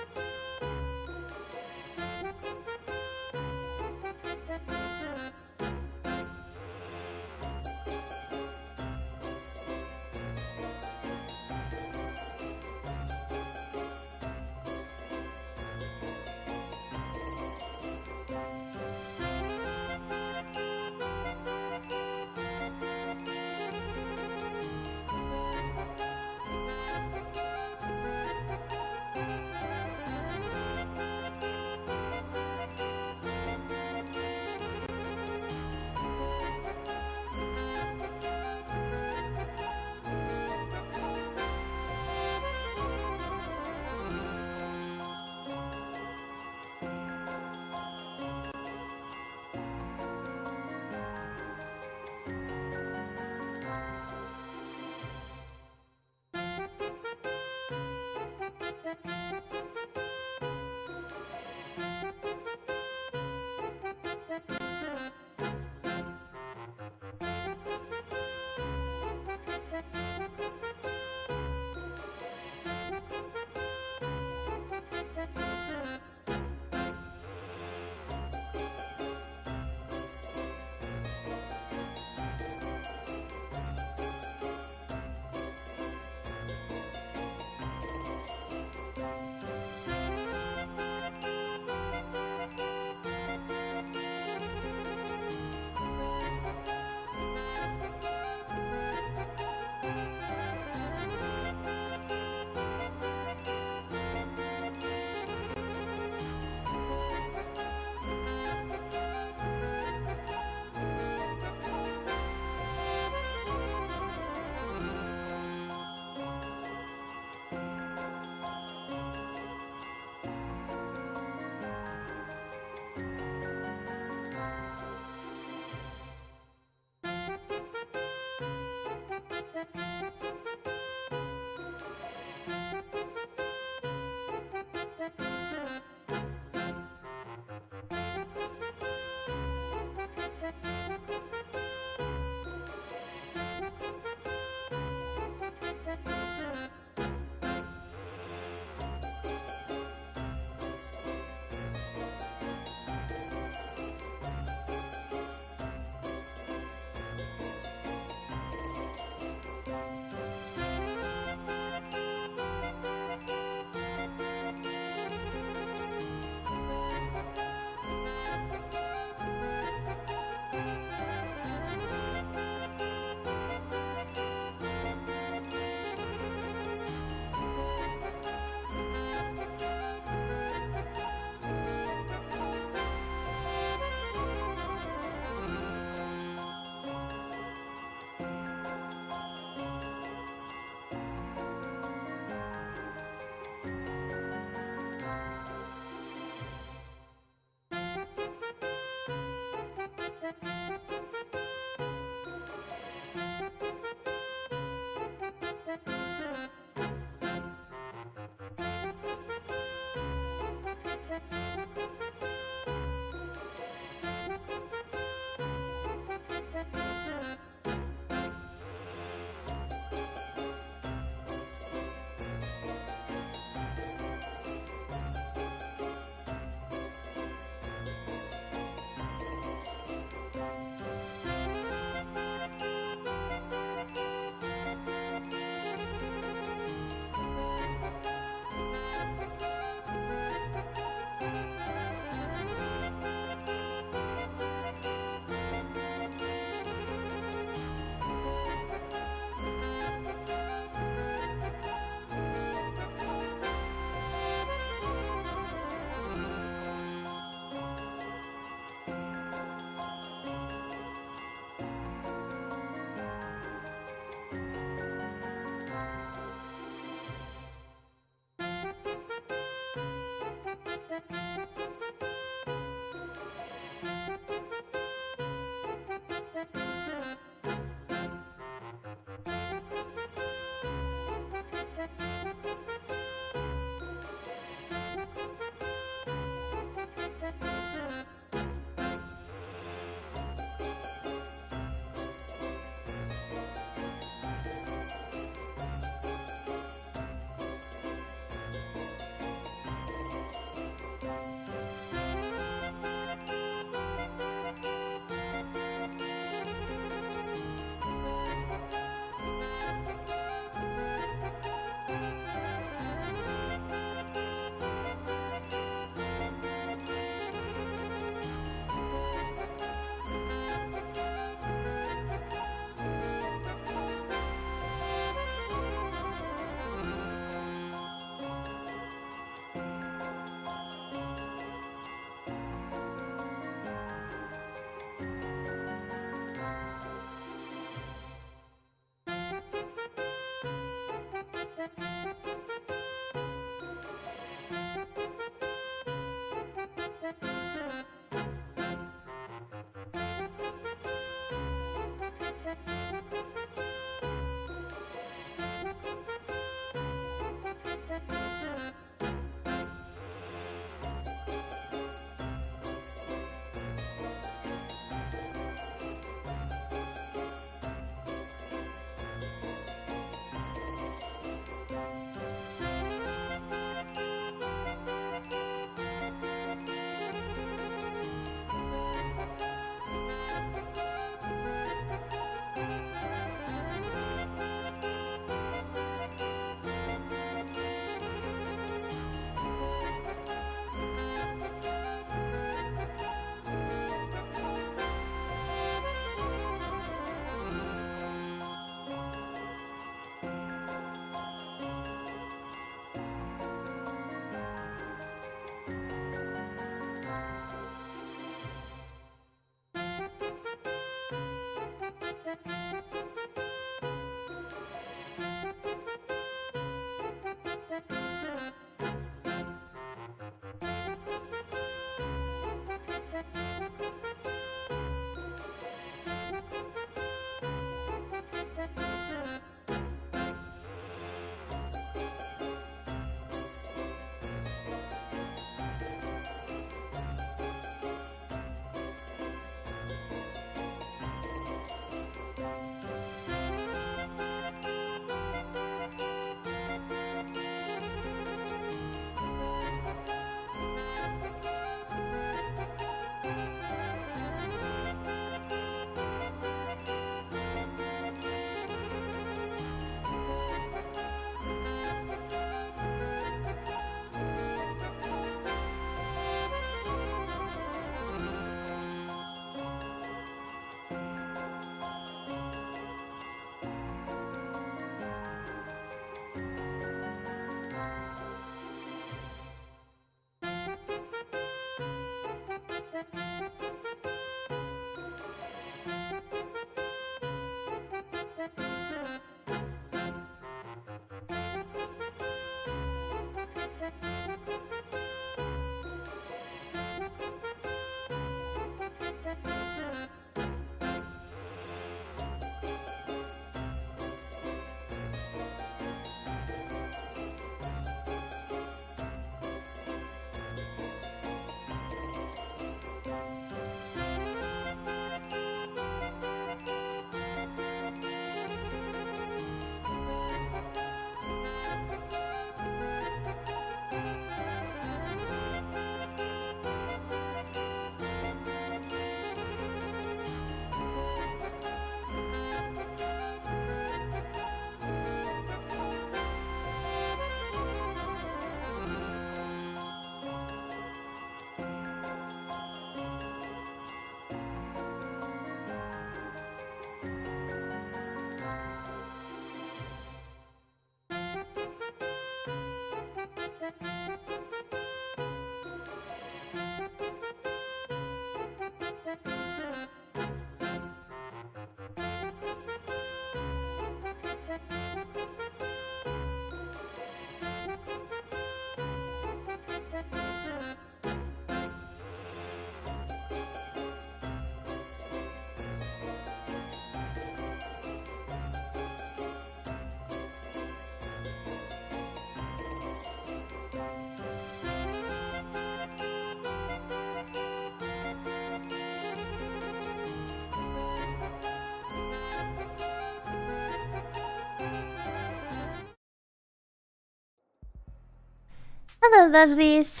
Hello, lovelies.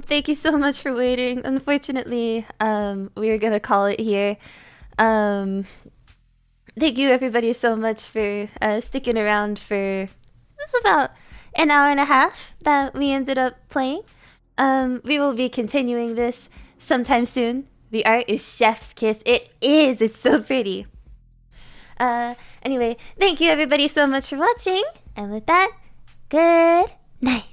Thank you so much for waiting. Unfortunately, we're gonna call it here. Thank you everybody so much for sticking around for it was about an hour and a half that we ended up playing. We will be continuing this sometime soon. The art is chef's kiss. It is. It's so pretty. Anyway, thank you everybody so much for watching. And with that, good night.